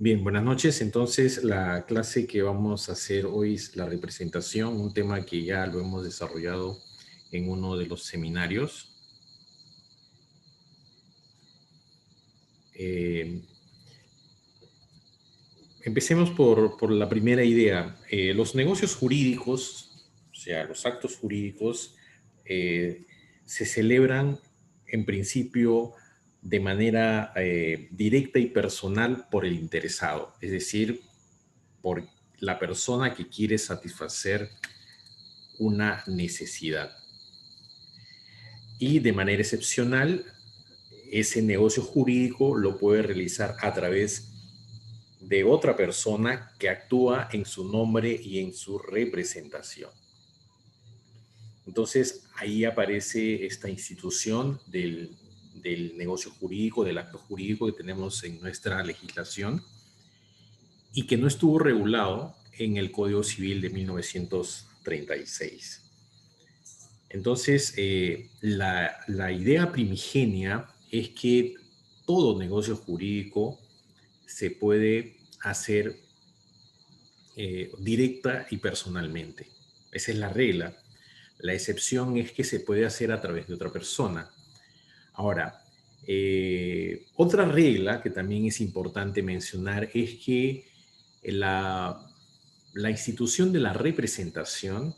Bien, buenas noches. Entonces, la clase que vamos a hacer hoy es la representación, un tema que ya lo hemos desarrollado en uno de los seminarios. Empecemos por la primera idea. Los negocios jurídicos, o sea, los actos jurídicos, se celebran en principio de manera directa y personal por el interesado, es decir, por la persona que quiere satisfacer una necesidad. Y de manera excepcional, ese negocio jurídico lo puede realizar a través de otra persona que actúa en su nombre y en su representación. Entonces, ahí aparece esta institución del negocio jurídico, del acto jurídico que tenemos en nuestra legislación y que no estuvo regulado en el Código Civil de 1936. Entonces, la idea primigenia es que todo negocio jurídico se puede hacer directa y personalmente. Esa es la regla. La excepción es que se puede hacer a través de otra persona. Ahora, otra regla que también es importante mencionar es que la institución de la representación,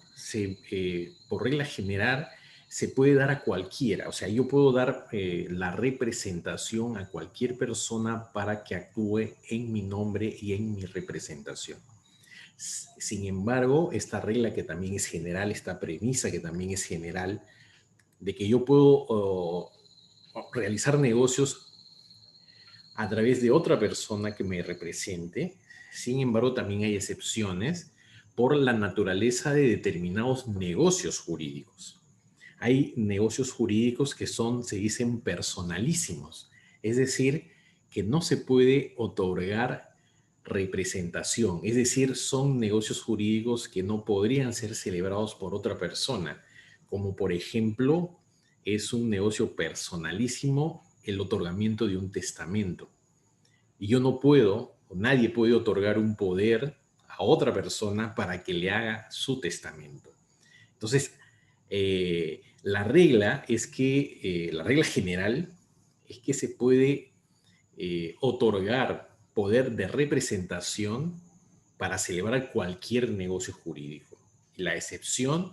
por regla general, se puede dar a cualquiera. O sea, yo puedo dar la representación a cualquier persona para que actúe en mi nombre y en mi representación. Sin embargo, esta regla que también es general, esta premisa que también es general, de que yo puedo realizar negocios a través de otra persona que me represente. Sin embargo, también hay excepciones por la naturaleza de determinados negocios jurídicos. Hay negocios jurídicos que se dicen personalísimos, es decir, que no se puede otorgar representación, es decir, son negocios jurídicos que no podrían ser celebrados por otra persona, como por ejemplo es un negocio personalísimo el otorgamiento de un testamento. Y yo no puedo, o nadie puede otorgar un poder a otra persona para que le haga su testamento. Entonces, la regla es que, la regla general es que se puede otorgar poder de representación para celebrar cualquier negocio jurídico. Y la excepción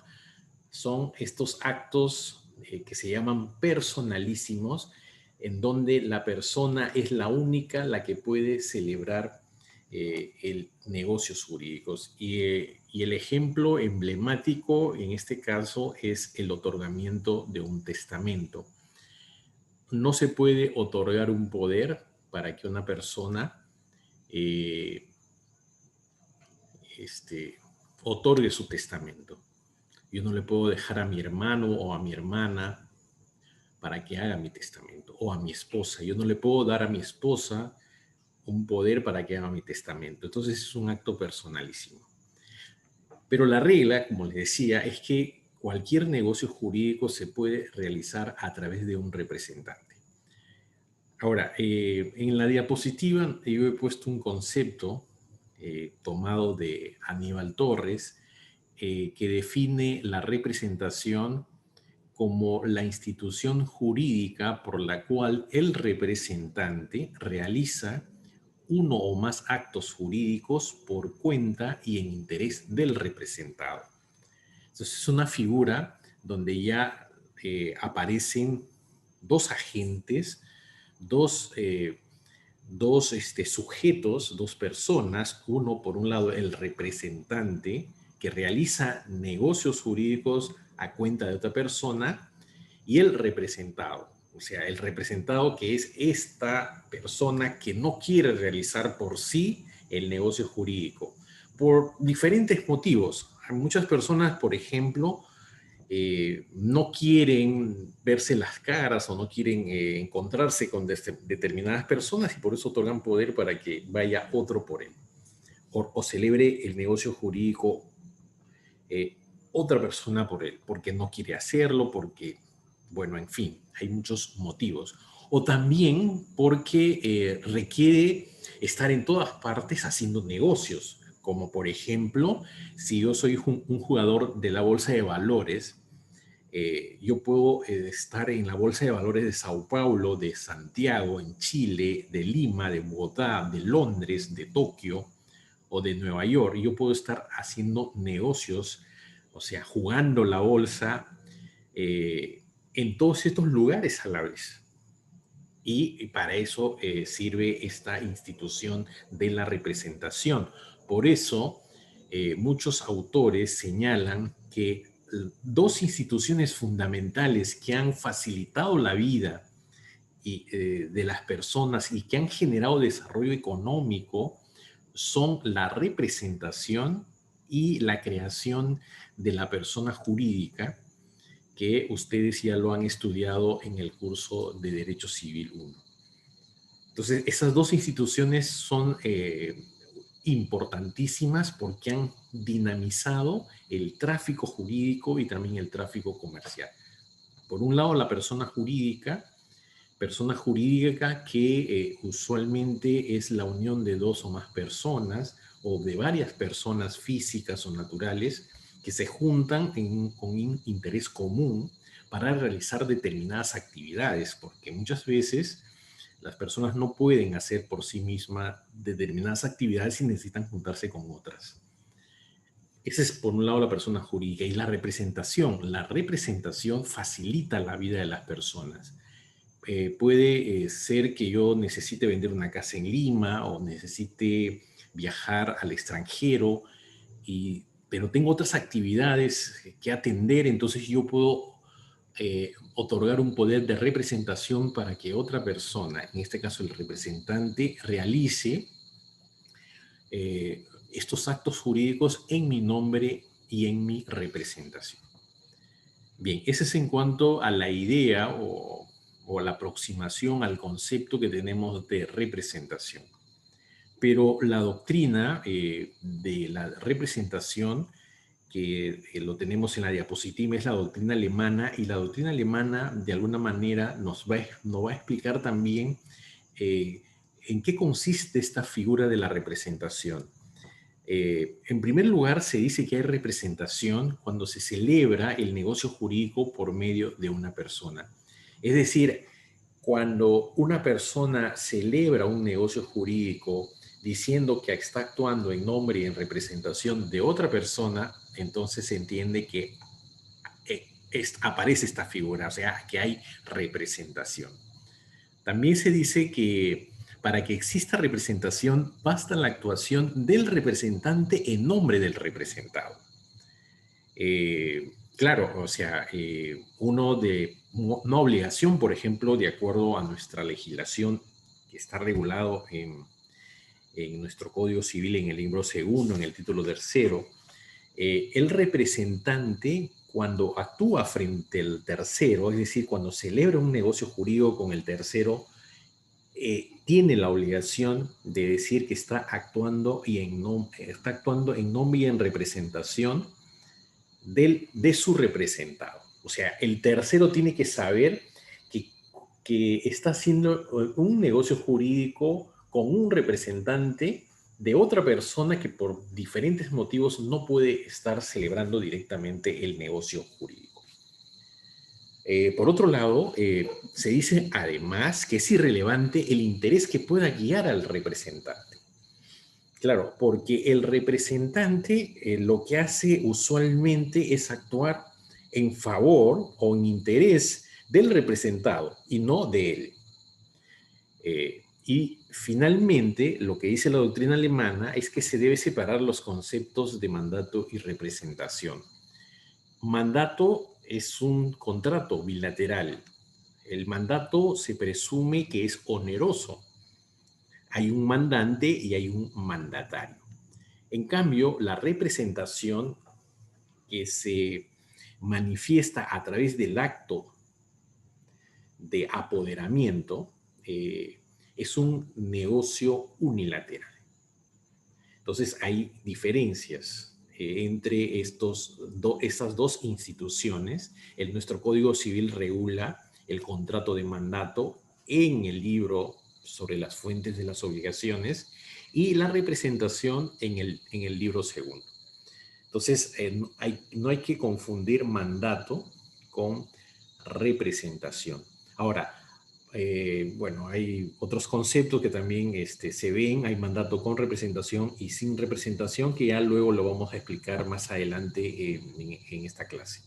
son estos actos que se llaman personalísimos, en donde la persona es la única la que puede celebrar el negocios jurídicos. Y el ejemplo emblemático en este caso es el otorgamiento de un testamento. No se puede otorgar un poder para que una persona eh, otorgue su testamento. Yo no le puedo dejar a mi hermano o a mi hermana para que haga mi testamento, o a mi esposa. Yo no le puedo dar a mi esposa un poder para que haga mi testamento. Entonces es un acto personalísimo. Pero la regla, como les decía, es que cualquier negocio jurídico se puede realizar a través de un representante. Ahora, en la diapositiva yo he puesto un concepto tomado de Aníbal Torres que define la representación como la institución jurídica por la cual el representante realiza uno o más actos jurídicos por cuenta y en interés del representado. Entonces es una figura donde ya aparecen dos agentes, dos sujetos, dos personas, uno por un lado el representante que realiza negocios jurídicos a cuenta de otra persona y el representado, o sea, el representado que es esta persona que no quiere realizar por sí el negocio jurídico por diferentes motivos. Hay muchas personas, por ejemplo, no quieren verse las caras o no quieren encontrarse con determinadas personas y por eso otorgan poder para que vaya otro por él o celebre el negocio jurídico otra persona por él, porque no quiere hacerlo, porque bueno, en fin, hay muchos motivos. O también porque requiere estar en todas partes haciendo negocios, como por ejemplo, si yo soy un jugador de la bolsa de valores, yo puedo estar en la Bolsa de Valores de Sao Paulo, de Santiago, en Chile, de Lima, de Bogotá, de Londres, de Tokio o de Nueva York. Yo puedo estar haciendo negocios, o sea, jugando la bolsa en todos estos lugares a la vez. Y para eso sirve esta institución de la representación. Por eso, muchos autores señalan que dos instituciones fundamentales que han facilitado la vida de las personas y que han generado desarrollo económico son la representación y la creación de la persona jurídica, que ustedes ya lo han estudiado en el curso de Derecho Civil 1. Entonces, esas dos instituciones son importantísimas porque han dinamizado el tráfico jurídico y también el tráfico comercial. Por un lado, la persona jurídica que usualmente es la unión de dos o más personas o de varias personas físicas o naturales que se juntan con un interés común para realizar determinadas actividades, porque muchas veces las personas no pueden hacer por sí mismas determinadas actividades y necesitan juntarse con otras. Esa es por un lado la persona jurídica y la representación. La representación facilita la vida de las personas. Puede ser que yo necesite vender una casa en Lima o necesite viajar al extranjero, pero tengo otras actividades que atender, entonces yo puedo otorgar un poder de representación para que otra persona, en este caso el representante, realice estos actos jurídicos en mi nombre y en mi representación. Bien, ese es en cuanto a la idea o la aproximación al concepto que tenemos de representación. Pero la doctrina de la representación, que lo tenemos en la diapositiva, es la doctrina alemana, y la doctrina alemana de alguna manera nos va a explicar también en qué consiste esta figura de la representación. En primer lugar, se dice que hay representación cuando se celebra el negocio jurídico por medio de una persona. Es decir, cuando una persona celebra un negocio jurídico diciendo que está actuando en nombre y en representación de otra persona, entonces se entiende que aparece esta figura, o sea, que hay representación. También se dice que para que exista representación basta la actuación del representante en nombre del representado. Claro, o sea, una obligación, por ejemplo, de acuerdo a nuestra legislación que está regulado en nuestro Código Civil, en el libro segundo, en el título tercero, el representante, cuando actúa frente al tercero, es decir, cuando celebra un negocio jurídico con el tercero, tiene la obligación de decir que está actuando en nombre y en representación de su representado. O sea, el tercero tiene que saber que está haciendo un negocio jurídico con un representante de otra persona que por diferentes motivos no puede estar celebrando directamente el negocio jurídico. Por otro lado, se dice además que es irrelevante el interés que pueda guiar al representante. Claro, porque el representante lo que hace usualmente es actuar en favor o en interés del representado y no de él. Y finalmente, lo que dice la doctrina alemana es que se debe separar los conceptos de mandato y representación. Mandato es un contrato bilateral. El mandato se presume que es oneroso. Hay un mandante y hay un mandatario. En cambio, la representación, que se manifiesta a través del acto de apoderamiento, es un negocio unilateral. Entonces hay diferencias entre estas dos instituciones. Nuestro Código Civil regula el contrato de mandato en el libro sobre las fuentes de las obligaciones y la representación en el libro segundo. Entonces, no hay que confundir mandato con representación. Ahora, bueno, hay otros conceptos que también se ven. Hay mandato con representación y sin representación, que ya luego lo vamos a explicar más adelante en esta clase.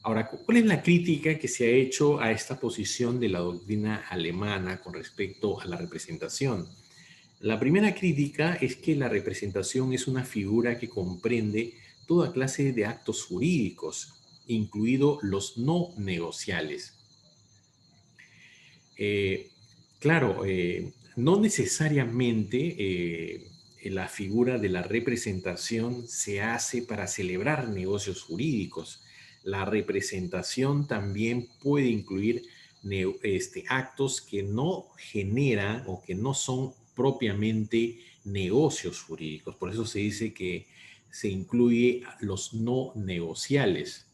Ahora, ¿cuál es la crítica que se ha hecho a esta posición de la doctrina alemana con respecto a la representación? La primera crítica es que la representación es una figura que comprende toda clase de actos jurídicos, incluidos los no negociales. Claro, no necesariamente la figura de la representación se hace para celebrar negocios jurídicos. La representación también puede incluir actos que no generan o que no son propiamente negocios jurídicos. Por eso se dice que se incluye los no negociales.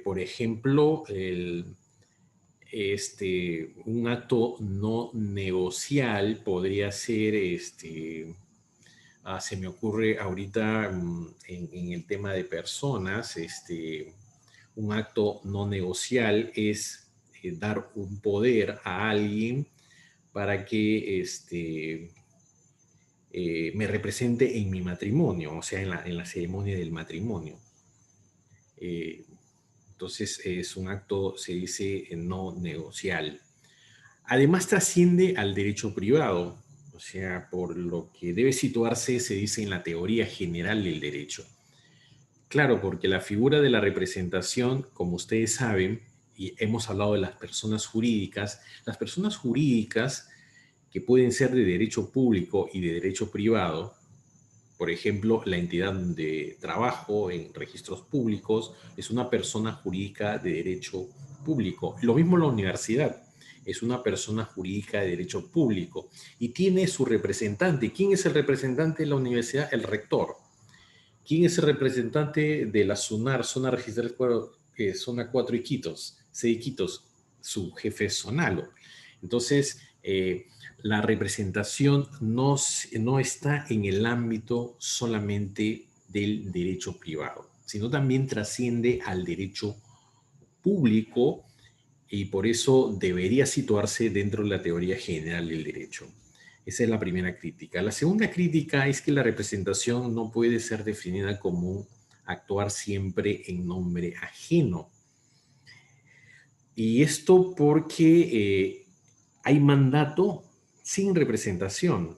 Por ejemplo, un acto no negocial podría ser, se me ocurre ahorita en el tema de personas, un acto no negocial es dar un poder a alguien para que me represente en mi matrimonio, o sea, en la ceremonia del matrimonio. Entonces es un acto, se dice, no negocial. Además trasciende al derecho privado, o sea, por lo que debe situarse, se dice, en la teoría general del derecho. Claro, porque la figura de la representación, como ustedes saben, y hemos hablado de las personas jurídicas que pueden ser de derecho público y de derecho privado, por ejemplo, la entidad de trabajo en registros públicos es una persona jurídica de derecho público. Lo mismo la universidad, es una persona jurídica de derecho público y tiene su representante. ¿Quién es el representante de la universidad? El rector. ¿Quién es el representante de la SUNAR, Zona Registral Zona 4 Iquitos, C Iquitos? Su jefe zonalo. Entonces, la representación no está en el ámbito solamente del derecho privado, sino también trasciende al derecho público y por eso debería situarse dentro de la teoría general del derecho. Esa es la primera crítica. La segunda crítica es que la representación no puede ser definida como actuar siempre en nombre ajeno. Y esto porque hay mandato sin representación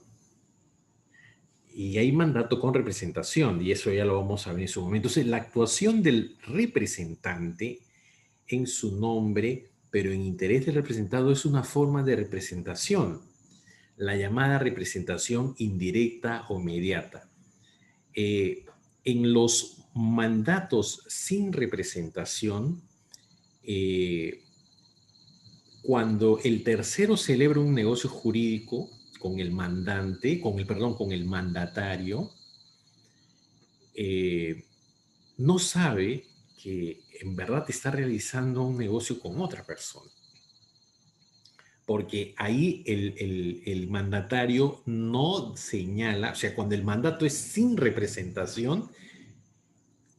y hay mandato con representación, y eso ya lo vamos a ver en su momento. Entonces, la actuación del representante en su nombre, pero en interés del representado, es una forma de representación, la llamada representación indirecta o mediata. En los mandatos sin representación, cuando el tercero celebra un negocio jurídico con el mandante, con el mandatario, no sabe que en verdad está realizando un negocio con otra persona. Porque ahí el mandatario no señala, o sea, cuando el mandato es sin representación,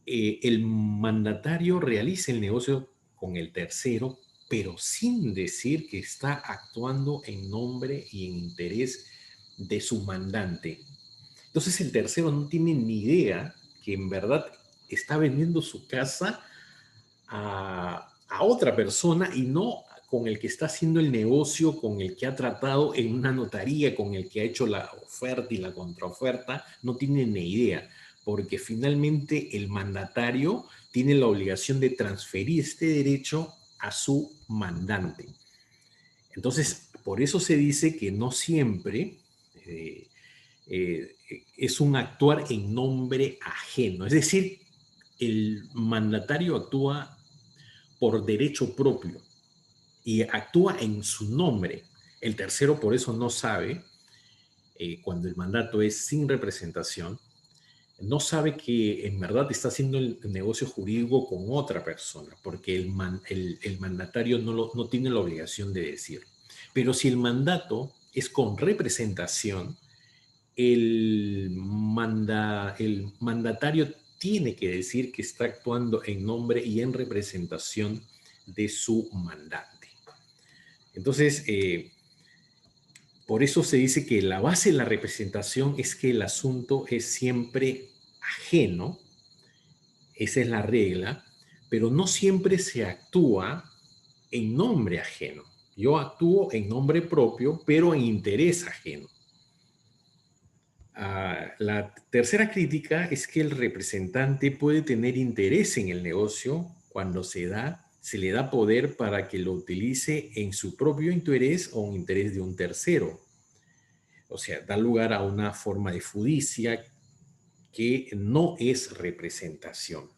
el mandatario realiza el negocio con el tercero, pero sin decir que está actuando en nombre y en interés de su mandante. Entonces el tercero no tiene ni idea que en verdad está vendiendo su casa a otra persona y no con el que está haciendo el negocio, con el que ha tratado en una notaría, con el que ha hecho la oferta y la contraoferta, no tiene ni idea, porque finalmente el mandatario tiene la obligación de transferir este derecho a su mandante. Entonces, por eso se dice que no siempre es un actuar en nombre ajeno, es decir, el mandatario actúa por derecho propio y actúa en su nombre. El tercero por eso no sabe, cuando el mandato es sin representación, no sabe que en verdad está haciendo el negocio jurídico con otra persona, porque el mandatario no tiene la obligación de decir. Pero si el mandato es con representación, el mandatario tiene que decir que está actuando en nombre y en representación de su mandante. Entonces, por eso se dice que la base de la representación es que el asunto es siempre ajeno, esa es la regla, pero no siempre se actúa en nombre ajeno. Yo actúo en nombre propio, pero en interés ajeno. La tercera crítica es que el representante puede tener interés en el negocio cuando se le da poder para que lo utilice en su propio interés o en interés de un tercero. O sea, da lugar a una forma de fiducia que no es representación.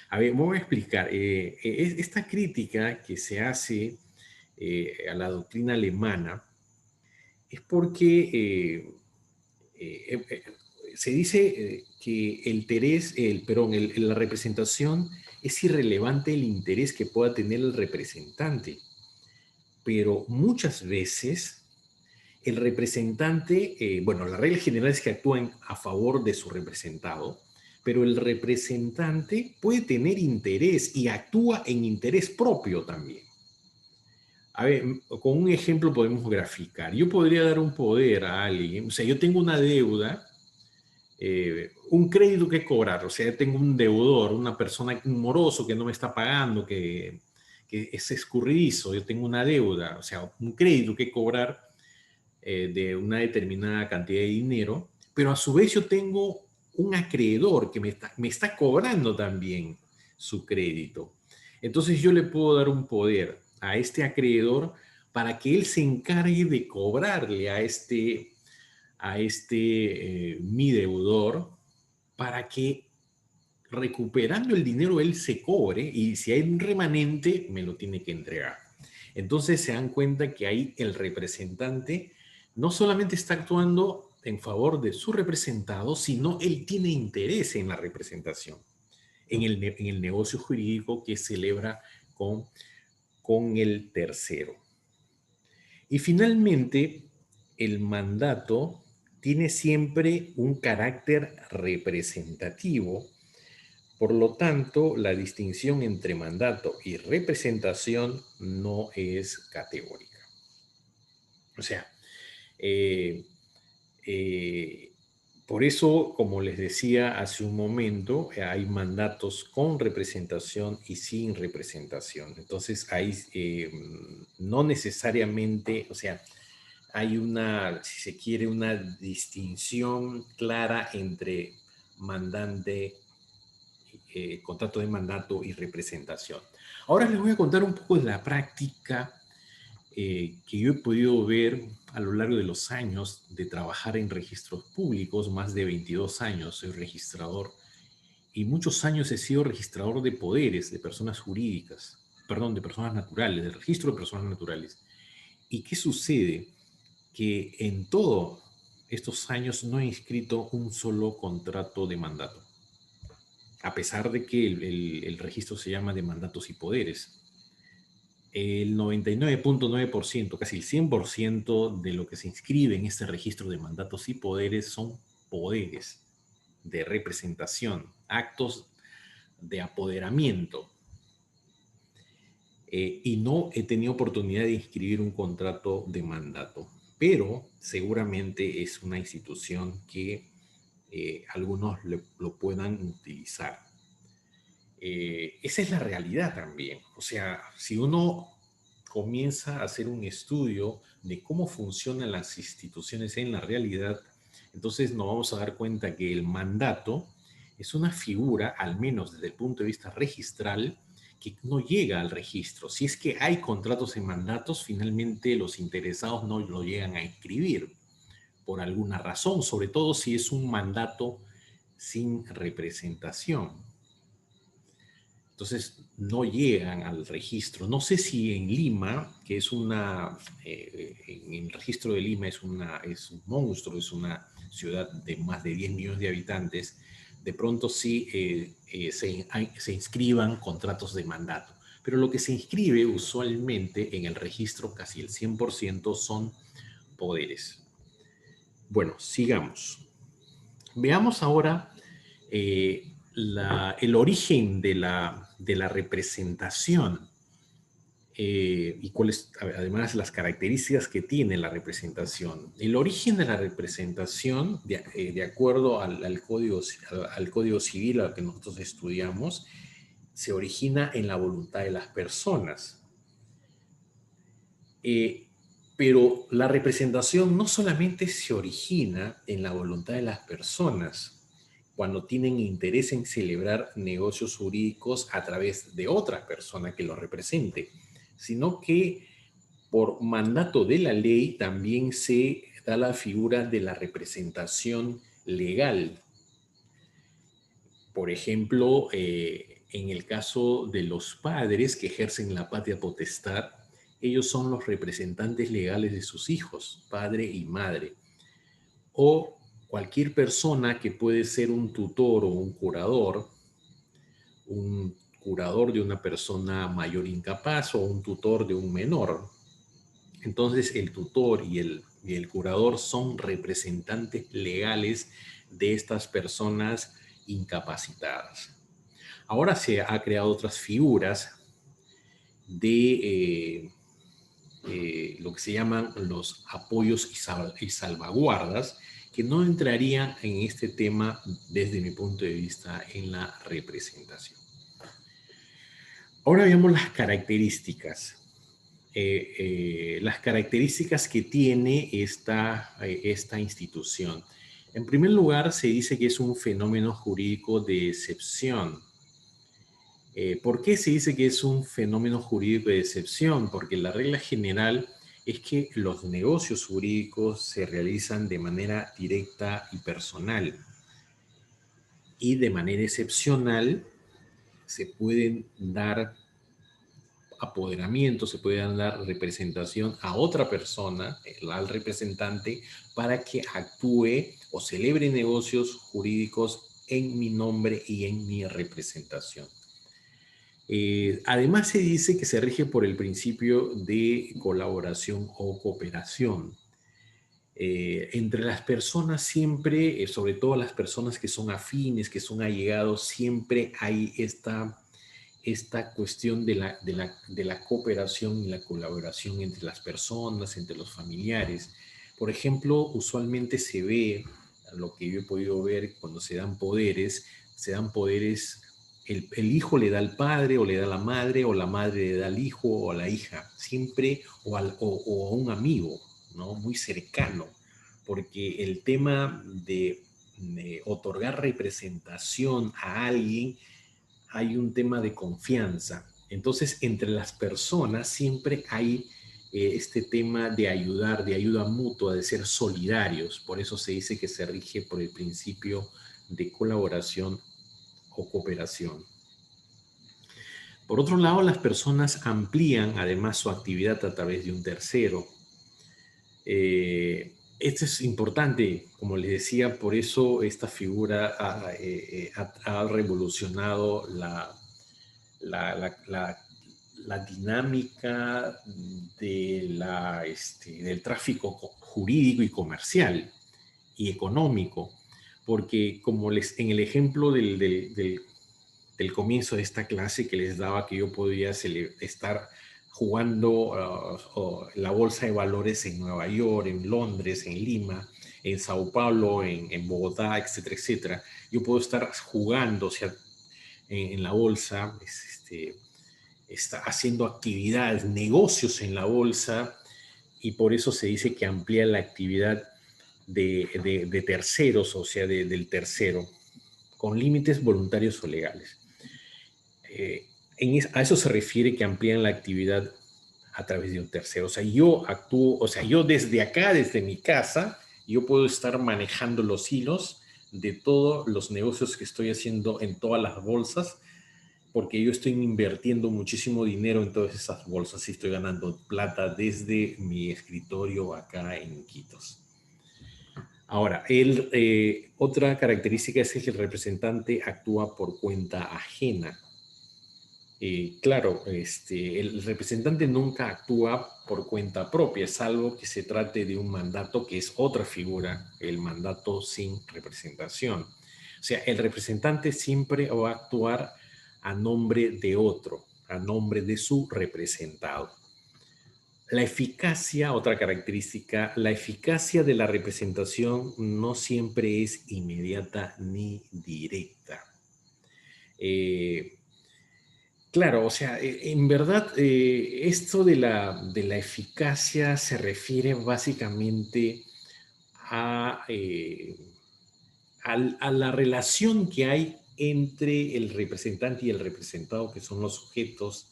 A ver, me voy a explicar. Esta crítica que se hace a la doctrina alemana es porque eh, eh, se dice que el interés, la representación es irrelevante el interés que pueda tener el representante, pero muchas veces el representante, bueno, la regla general es que actúen a favor de su representado, pero el representante puede tener interés y actúa en interés propio también. A ver, con un ejemplo podemos graficar. Yo podría dar un poder a alguien, o sea, yo tengo una deuda, un crédito que cobrar, o sea, tengo un deudor, una persona, un moroso que no me está pagando, que es escurridizo, yo tengo una deuda, o sea, un crédito que cobrar de una determinada cantidad de dinero, pero a su vez yo tengo un acreedor que me está cobrando también su crédito. Entonces yo le puedo dar un poder a este acreedor para que él se encargue de cobrarle a este mi deudor para que recuperando el dinero él se cobre y si hay un remanente me lo tiene que entregar. Entonces se dan cuenta que ahí el representante no solamente está actuando en favor de su representado, sino él tiene interés en la representación, en el negocio jurídico que celebra con el tercero. Y finalmente, el mandato tiene siempre un carácter representativo. Por lo tanto, la distinción entre mandato y representación no es categórica. O sea, eh, eh, por eso, como les decía hace un momento, hay mandatos con representación y sin representación. Entonces, ahí no necesariamente, o sea, hay una, si se quiere, una distinción clara entre mandante, contrato de mandato y representación. Ahora les voy a contar un poco de la práctica que yo he podido ver a lo largo de los años de trabajar en registros públicos, más de 22 años soy registrador y muchos años he sido registrador de poderes de personas jurídicas, perdón, de personas naturales, del registro de personas naturales. ¿Y qué sucede? Que en todos estos años no he inscrito un solo contrato de mandato, a pesar de que el registro se llama de mandatos y poderes. El 99.9%, casi el 100% de lo que se inscribe en este registro de mandatos y poderes son poderes de representación, actos de apoderamiento. Y no he tenido oportunidad de inscribir un contrato de mandato, pero seguramente es una institución que algunos lo puedan utilizar. Esa es la realidad también. O sea, si uno comienza a hacer un estudio de cómo funcionan las instituciones en la realidad, entonces nos vamos a dar cuenta que el mandato es una figura, al menos desde el punto de vista registral, que no llega al registro. Si es que hay contratos en mandatos, finalmente los interesados no lo llegan a inscribir por alguna razón, sobre todo si es un mandato sin representación. Entonces no llegan al registro. No sé si en Lima, que es en el registro de Lima es un monstruo, es una ciudad de más de 10 millones de habitantes, de pronto sí se inscriban contratos de mandato. Pero lo que se inscribe usualmente en el registro, casi el 100%, son poderes. Bueno, sigamos. Veamos ahora el origen de la representación y cuáles, además, las características que tiene la representación. El origen de la representación, de acuerdo al Código Civil al que nosotros estudiamos, se origina en la voluntad de las personas. Pero la representación no solamente se origina en la voluntad de las personas, cuando tienen interés en celebrar negocios jurídicos a través de otra persona que los represente, sino que por mandato de la ley también se da la figura de la representación legal. Por ejemplo, en el caso de los padres que ejercen la patria potestad, ellos son los representantes legales de sus hijos, padre y madre. O cualquier persona que puede ser un tutor o un curador de una persona mayor incapaz o un tutor de un menor. Entonces el tutor y el curador son representantes legales de estas personas incapacitadas. Ahora se ha creado otras figuras de lo que se llaman los apoyos y salvaguardas, que no entrarían en este tema desde mi punto de vista en la representación. Ahora veamos las características. Las características que tiene esta institución. En primer lugar, se dice que es un fenómeno jurídico de excepción. ¿Por qué se dice que es un fenómeno jurídico de excepción? Porque la regla general es que los negocios jurídicos se realizan de manera directa y personal. Y de manera excepcional se pueden dar apoderamiento, se puede dar representación a otra persona, al representante, para que actúe o celebre negocios jurídicos en mi nombre y en mi representación. Además se dice que se rige por el principio de colaboración o cooperación. Entre las personas siempre, sobre todo las personas que son afines, que son allegados, siempre hay esta cuestión de la cooperación y la colaboración entre las personas, entre los familiares. Por ejemplo, usualmente se ve, lo que yo he podido ver cuando se dan poderes, el hijo le da al padre o le da a la madre, o la madre le da al hijo o a la hija, siempre, o a un amigo, ¿no? Muy cercano, porque el tema de otorgar representación a alguien, hay un tema de confianza. Entonces, entre las personas siempre hay este tema de ayudar, de ayuda mutua, de ser solidarios. Por eso se dice que se rige por el principio de colaboración o cooperación. Por otro lado, las personas amplían además su actividad a través de un tercero. Esto es importante, como les decía, por eso esta figura ha revolucionado la dinámica del tráfico jurídico y comercial y económico, porque como en el ejemplo del comienzo de esta clase que les daba, que yo podía estar jugando la bolsa de valores en Nueva York, en Londres, en Lima, en Sao Paulo, en Bogotá, etcétera, etcétera. Yo puedo estar jugando, o sea, en la bolsa, está haciendo actividades, negocios en la bolsa, y por eso se dice que amplía la actividad de terceros, o sea, del tercero, con límites voluntarios o legales. A eso se refiere que amplían la actividad a través de un tercero. O sea, yo actúo, o sea, yo desde acá, desde mi casa, yo puedo estar manejando los hilos de todos los negocios que estoy haciendo en todas las bolsas, porque yo estoy invirtiendo muchísimo dinero en todas esas bolsas y estoy ganando plata desde mi escritorio acá en Iquitos. Ahora, otra característica es que el representante actúa por cuenta ajena. Claro, el representante nunca actúa por cuenta propia, salvo que se trate de un mandato que es otra figura, el mandato sin representación. O sea, el representante siempre va a actuar a nombre de otro, a nombre de su representado. La eficacia, otra característica, la eficacia de la representación no siempre es inmediata ni directa. Claro, o sea, en verdad, esto de la eficacia se refiere básicamente a, a la relación que hay entre el representante y el representado, que son los sujetos,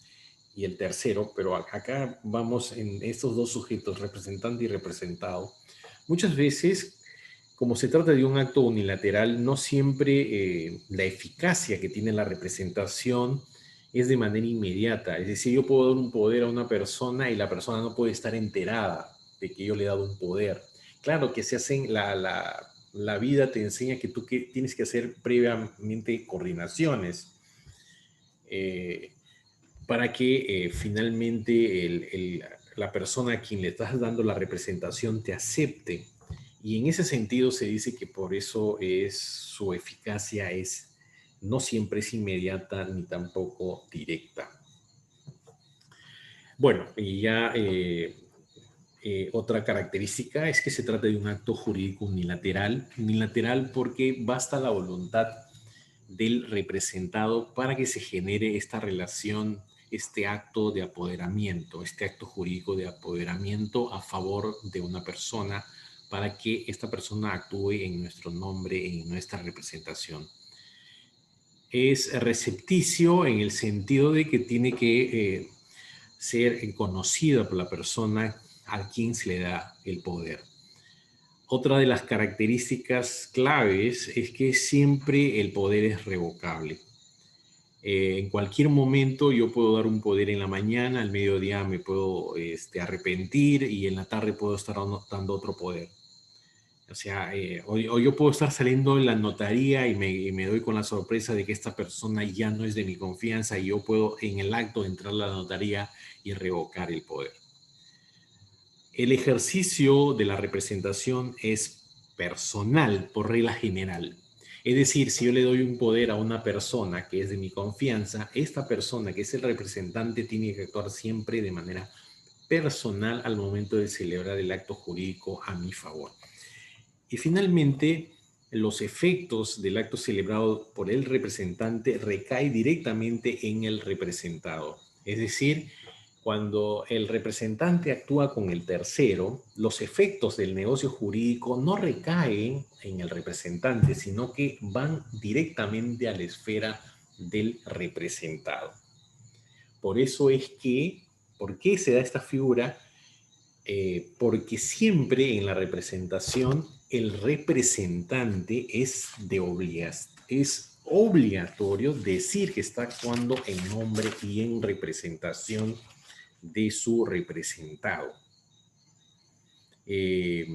y el tercero, pero acá vamos en estos dos sujetos, representante y representado. Muchas veces, como se trata de un acto unilateral, no siempre la eficacia que tiene la representación es de manera inmediata. Es decir, yo puedo dar un poder a una persona y la persona no puede estar enterada de que yo le he dado un poder. Claro que se hacen, la vida te enseña que tú tienes que hacer previamente coordinaciones para que finalmente la persona a quien le estás dando la representación te acepte. Y en ese sentido se dice que por eso su eficacia no siempre es inmediata ni tampoco directa. Bueno, y ya otra característica es que se trata de un acto jurídico unilateral porque basta la voluntad del representado para que se genere esta relación, este acto de apoderamiento, este acto jurídico de apoderamiento a favor de una persona para que esta persona actúe en nuestro nombre, en nuestra representación. Es recepticio en el sentido de que tiene que ser conocida por la persona a quien se le da el poder. Otra de las características claves es que siempre el poder es revocable. En cualquier momento yo puedo dar un poder en la mañana, al mediodía me puedo arrepentir y en la tarde puedo estar dando otro poder. O sea, o yo puedo estar saliendo en la notaría y me doy con la sorpresa de que esta persona ya no es de mi confianza y yo puedo en el acto entrar a la notaría y revocar el poder. El ejercicio de la representación es personal por regla general. Es decir, si yo le doy un poder a una persona que es de mi confianza, esta persona que es el representante tiene que actuar siempre de manera personal al momento de celebrar el acto jurídico a mi favor. Y finalmente, los efectos del acto celebrado por el representante recaen directamente en el representado. Es decir, cuando el representante actúa con el tercero, los efectos del negocio jurídico no recaen en el representante, sino que van directamente a la esfera del representado. Por eso es que, ¿por qué se da esta figura? Porque siempre en la representación el representante es obligatorio decir que está actuando en nombre y en representación de su representado. Hay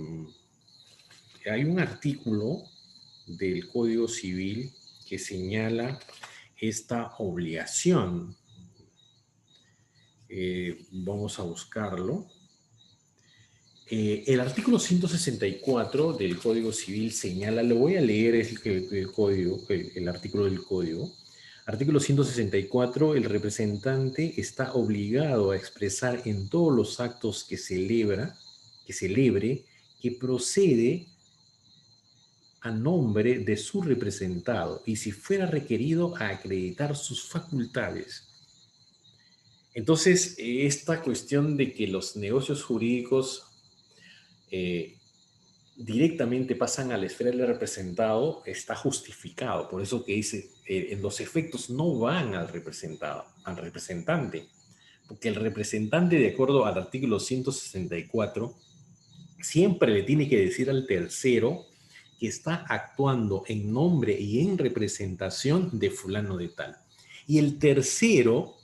un artículo del Código Civil que señala esta obligación. Vamos a buscarlo. El artículo 164 del Código Civil señala, lo voy a leer, es el artículo del Código. Artículo 164, el representante está obligado a expresar en todos los actos que celebre, que procede a nombre de su representado y si fuera requerido a acreditar sus facultades. Entonces, esta cuestión de que los negocios jurídicos directamente pasan a la esfera del representado está justificado. Por eso que dice, los efectos no van al representante, porque el representante, de acuerdo al artículo 164, siempre le tiene que decir al tercero que está actuando en nombre y en representación de fulano de tal. Y el tercero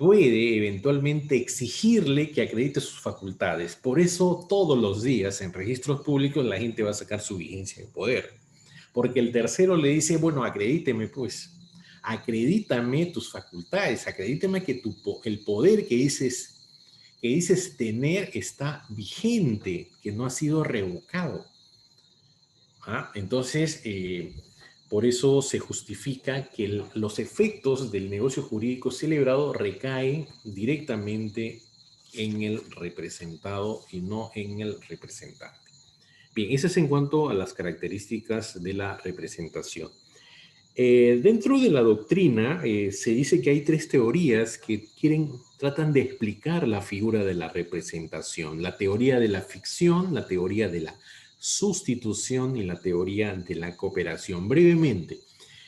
puede eventualmente exigirle que acredite sus facultades. Por eso todos los días en registros públicos la gente va a sacar su vigencia de poder. Porque el tercero le dice, bueno, acredíteme pues, acredítame tus facultades, acredítame que el poder que dices tener está vigente, que no ha sido revocado. ¿Ah? Entonces, por eso se justifica que los efectos del negocio jurídico celebrado recaen directamente en el representado y no en el representante. Bien, eso es en cuanto a las características de la representación. Dentro de la doctrina se dice que hay tres teorías que tratan de explicar la figura de la representación. La teoría de la ficción, la teoría de la sustitución y la teoría de la cooperación. Brevemente,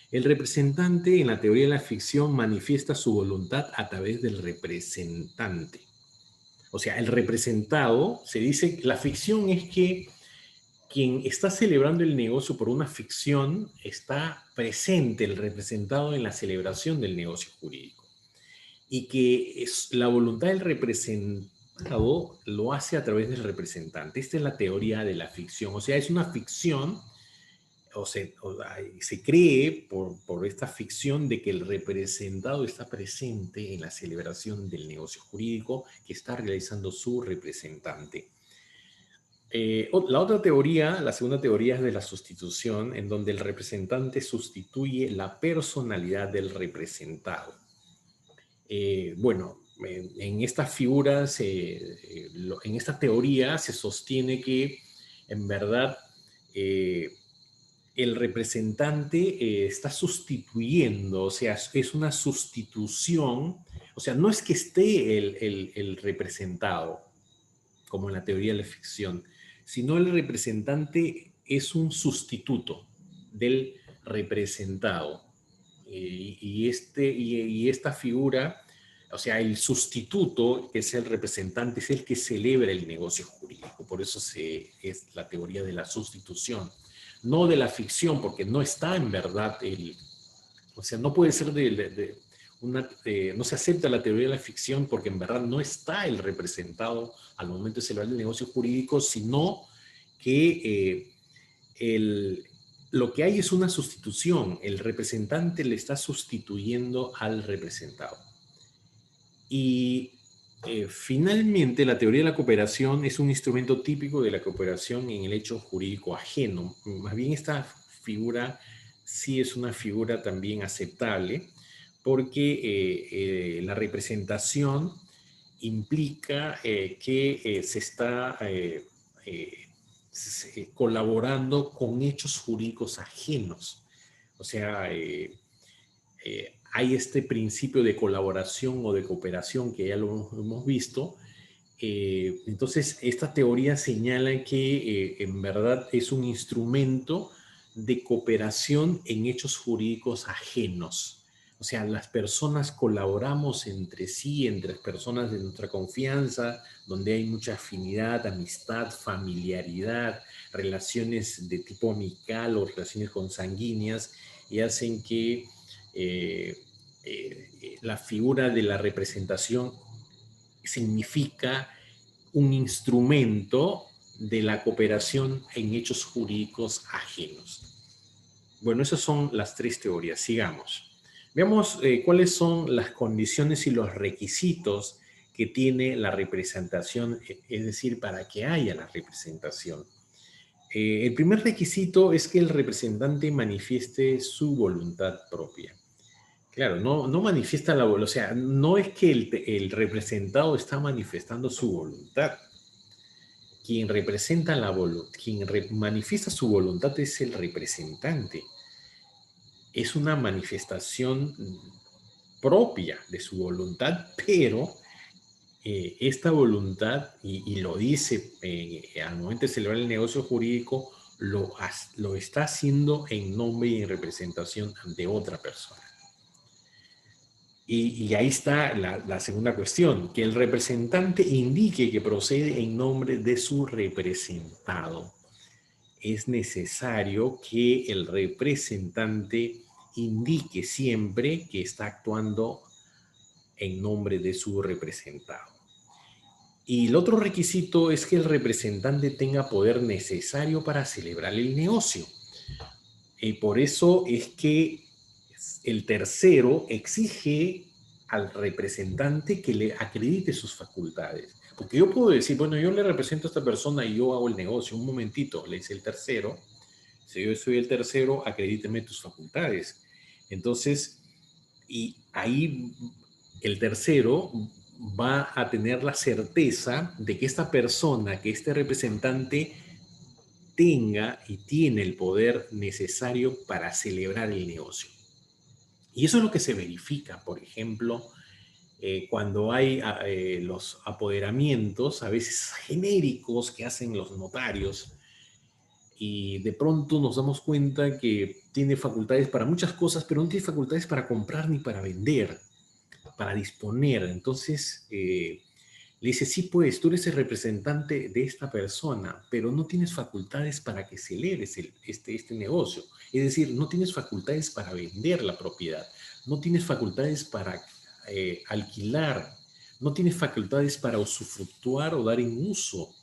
el representante en la teoría de la ficción manifiesta su voluntad a través del representante. O sea, el representado, se dice, la ficción es que quien está celebrando el negocio por una ficción está presente, el representado, en la celebración del negocio jurídico. Y que la voluntad del representado lo hace a través del representante. Esta es la teoría de la ficción. O sea, es una ficción, se cree por esta ficción de que el representado está presente en la celebración del negocio jurídico que está realizando su representante. La otra teoría, la segunda teoría, es de la sustitución, en donde el representante sustituye la personalidad del representado. Bueno, en estas figuras, en esta teoría se sostiene que en verdad el representante está sustituyendo, o sea, es una sustitución, o sea, no es que esté el representado, como en la teoría de la ficción, sino el representante es un sustituto del representado. Y esta figura, o sea, el sustituto, que es el representante, es el que celebra el negocio jurídico. Por eso es la teoría de la sustitución, no de la ficción, porque no está en verdad o sea, no puede ser no se acepta la teoría de la ficción porque en verdad no está el representado al momento de celebrar el negocio jurídico, sino que lo que hay es una sustitución. El representante le está sustituyendo al representado. Y finalmente, la teoría de la cooperación es un instrumento típico de la cooperación en el hecho jurídico ajeno. Más bien, esta figura sí es una figura también aceptable porque la representación implica que se está colaborando con hechos jurídicos ajenos. O sea, hay este principio de colaboración o de cooperación que ya lo hemos visto. Entonces, esta teoría señala que en verdad es un instrumento de cooperación en hechos jurídicos ajenos. O sea, las personas colaboramos entre sí, entre personas de nuestra confianza, donde hay mucha afinidad, amistad, familiaridad, relaciones de tipo amical o relaciones consanguíneas, y hacen que la figura de la representación significa un instrumento de la cooperación en hechos jurídicos ajenos. Bueno, esas son las tres teorías. Sigamos. Veamos cuáles son las condiciones y los requisitos que tiene la representación, es decir, para que haya la representación. El primer requisito es que el representante manifieste su voluntad propia. Claro, no manifiesta la voluntad, o sea, no es que el representado está manifestando su voluntad. Quien representa manifiesta su voluntad es el representante. Es una manifestación propia de su voluntad, pero esta voluntad, y lo dice al momento de celebrar el negocio jurídico, lo está haciendo en nombre y en representación de otra persona. Y ahí está la segunda cuestión, que el representante indique que procede en nombre de su representado. Es necesario que el representante indique siempre que está actuando en nombre de su representado. Y el otro requisito es que el representante tenga poder necesario para celebrar el negocio. Y por eso es que el tercero exige al representante que le acredite sus facultades. Porque yo puedo decir, bueno, yo le represento a esta persona y yo hago el negocio. Un momentito, le dice el tercero. Si yo soy el tercero, acredíteme tus facultades. Entonces, y ahí el tercero va a tener la certeza de que esta persona, que este representante tenga y tiene el poder necesario para celebrar el negocio. Y eso es lo que se verifica, por ejemplo, cuando hay los apoderamientos, a veces genéricos que hacen los notarios, y de pronto nos damos cuenta que tiene facultades para muchas cosas, pero no tiene facultades para comprar ni para vender, para disponer. Entonces, le dice, sí, pues tú eres el representante de esta persona, pero no tienes facultades para que celebres este negocio. Es decir, no tienes facultades para vender la propiedad, no tienes facultades para alquilar, no tienes facultades para usufructuar o dar en uso,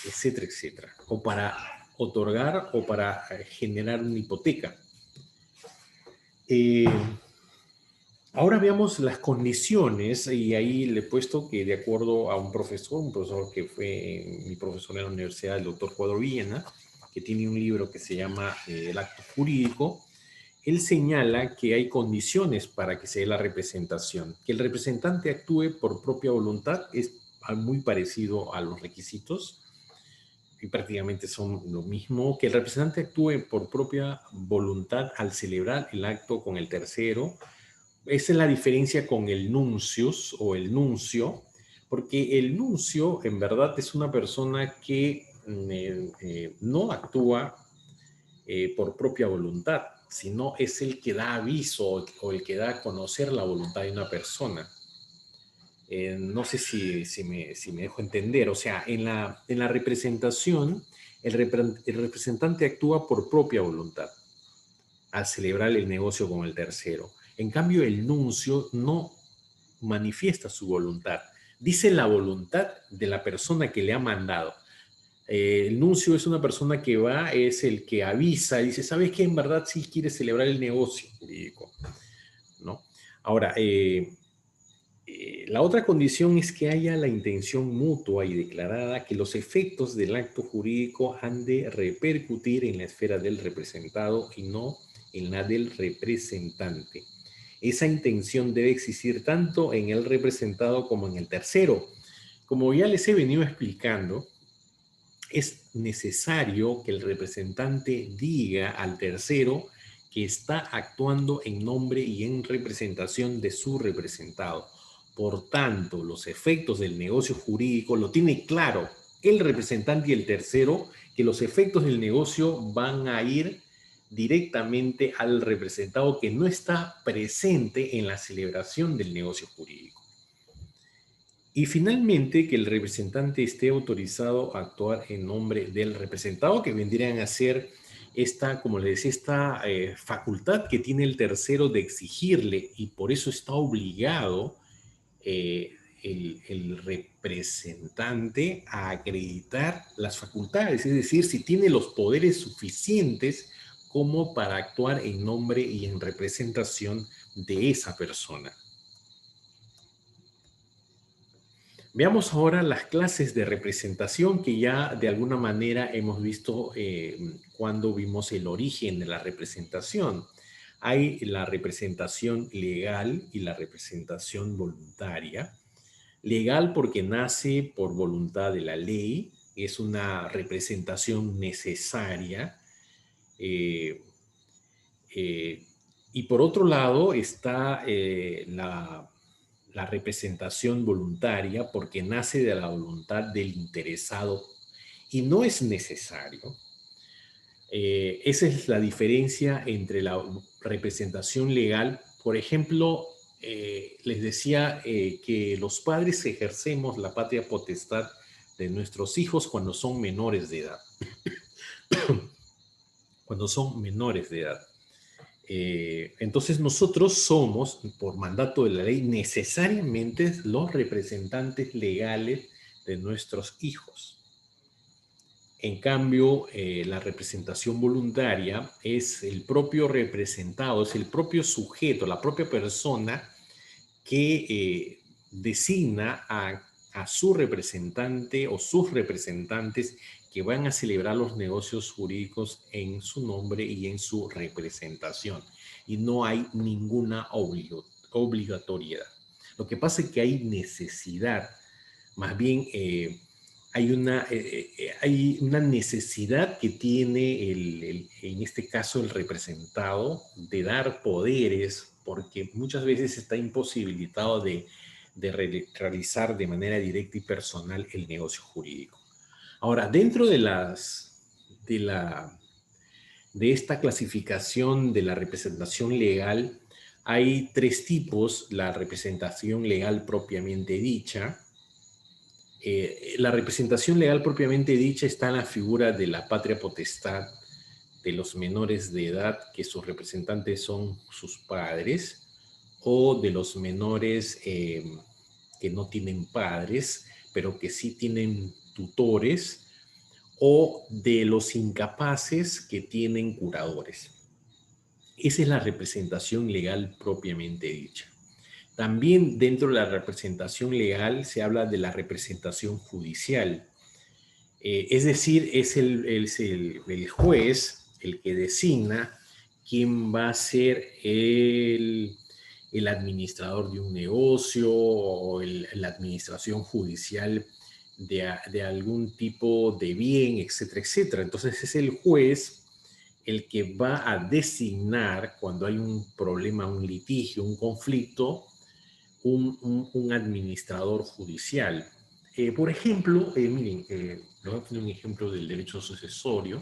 etcétera, etcétera. O para otorgar o para generar una hipoteca. Ahora veamos las condiciones, y ahí le he puesto que de acuerdo a un profesor que fue mi profesor en la universidad, el doctor Cuadro Villena, que tiene un libro que se llama El acto jurídico, él señala que hay condiciones para que se dé la representación. Que el representante actúe por propia voluntad es muy parecido a los requisitos, y prácticamente son lo mismo. Que el representante actúe por propia voluntad al celebrar el acto con el tercero. Esa es la diferencia con el nuncius o el nuncio, porque el nuncio en verdad es una persona que no actúa por propia voluntad, sino es el que da aviso o el que da a conocer la voluntad de una persona. No sé si me dejo entender. O sea, en la representación, el representante actúa por propia voluntad al celebrar el negocio con el tercero. En cambio, el nuncio no manifiesta su voluntad. Dice la voluntad de la persona que le ha mandado. El nuncio es una persona que va, es el que avisa, dice, ¿sabes qué? En verdad sí quiere celebrar el negocio jurídico, ¿no? Ahora, la otra condición es que haya la intención mutua y declarada que los efectos del acto jurídico han de repercutir en la esfera del representado y no en la del representante. Esa intención debe existir tanto en el representado como en el tercero. Como ya les he venido explicando, es necesario que el representante diga al tercero que está actuando en nombre y en representación de su representado. Por tanto, los efectos del negocio jurídico lo tiene claro el representante y el tercero, que los efectos del negocio van a ir directamente al representado que no está presente en la celebración del negocio jurídico. Y finalmente, que el representante esté autorizado a actuar en nombre del representado, que vendrían a ser esta, como le decía, esta facultad que tiene el tercero de exigirle, y por eso está obligado el representante a acreditar las facultades, es decir, si tiene los poderes suficientes como para actuar en nombre y en representación de esa persona. Veamos ahora las clases de representación que ya de alguna manera hemos visto cuando vimos el origen de la representación. Hay la representación legal y la representación voluntaria. Legal porque nace por voluntad de la ley, es una representación necesaria. eh, eh, y por otro lado está la representación voluntaria porque nace de la voluntad del interesado y no es necesario. Esa es la diferencia entre la representación legal. Por ejemplo, les decía que los padres ejercemos la patria potestad de nuestros hijos cuando son menores de edad. Cuando son menores de edad. Entonces nosotros somos, por mandato de la ley, necesariamente los representantes legales de nuestros hijos. En cambio, la representación voluntaria es el propio representado, es el propio sujeto, la propia persona que designa a su representante o sus representantes que van a celebrar los negocios jurídicos en su nombre y en su representación. Y no hay ninguna obligatoriedad. Lo que pasa es que hay necesidad, más bien hay una necesidad que tiene en este caso el representado de dar poderes, porque muchas veces está imposibilitado de realizar de manera directa y personal el negocio jurídico. Ahora, dentro de esta clasificación de la representación legal, hay tres tipos: la representación legal propiamente dicha. La representación legal propiamente dicha está en la figura de la patria potestad de los menores de edad, que sus representantes son sus padres, o de los menores que no tienen padres, pero que sí tienen tutores, o de los incapaces que tienen curadores. Esa es la representación legal propiamente dicha. También dentro de la representación legal se habla de la representación judicial. Es decir, es el juez el que designa quién va a ser el administrador de un negocio o la administración judicial de algún tipo de bien, etcétera, etcétera. Entonces es el juez el que va a designar, cuando hay un problema, un litigio, un conflicto, un administrador judicial. Por ejemplo, miren, les voy a poner un ejemplo del derecho sucesorio.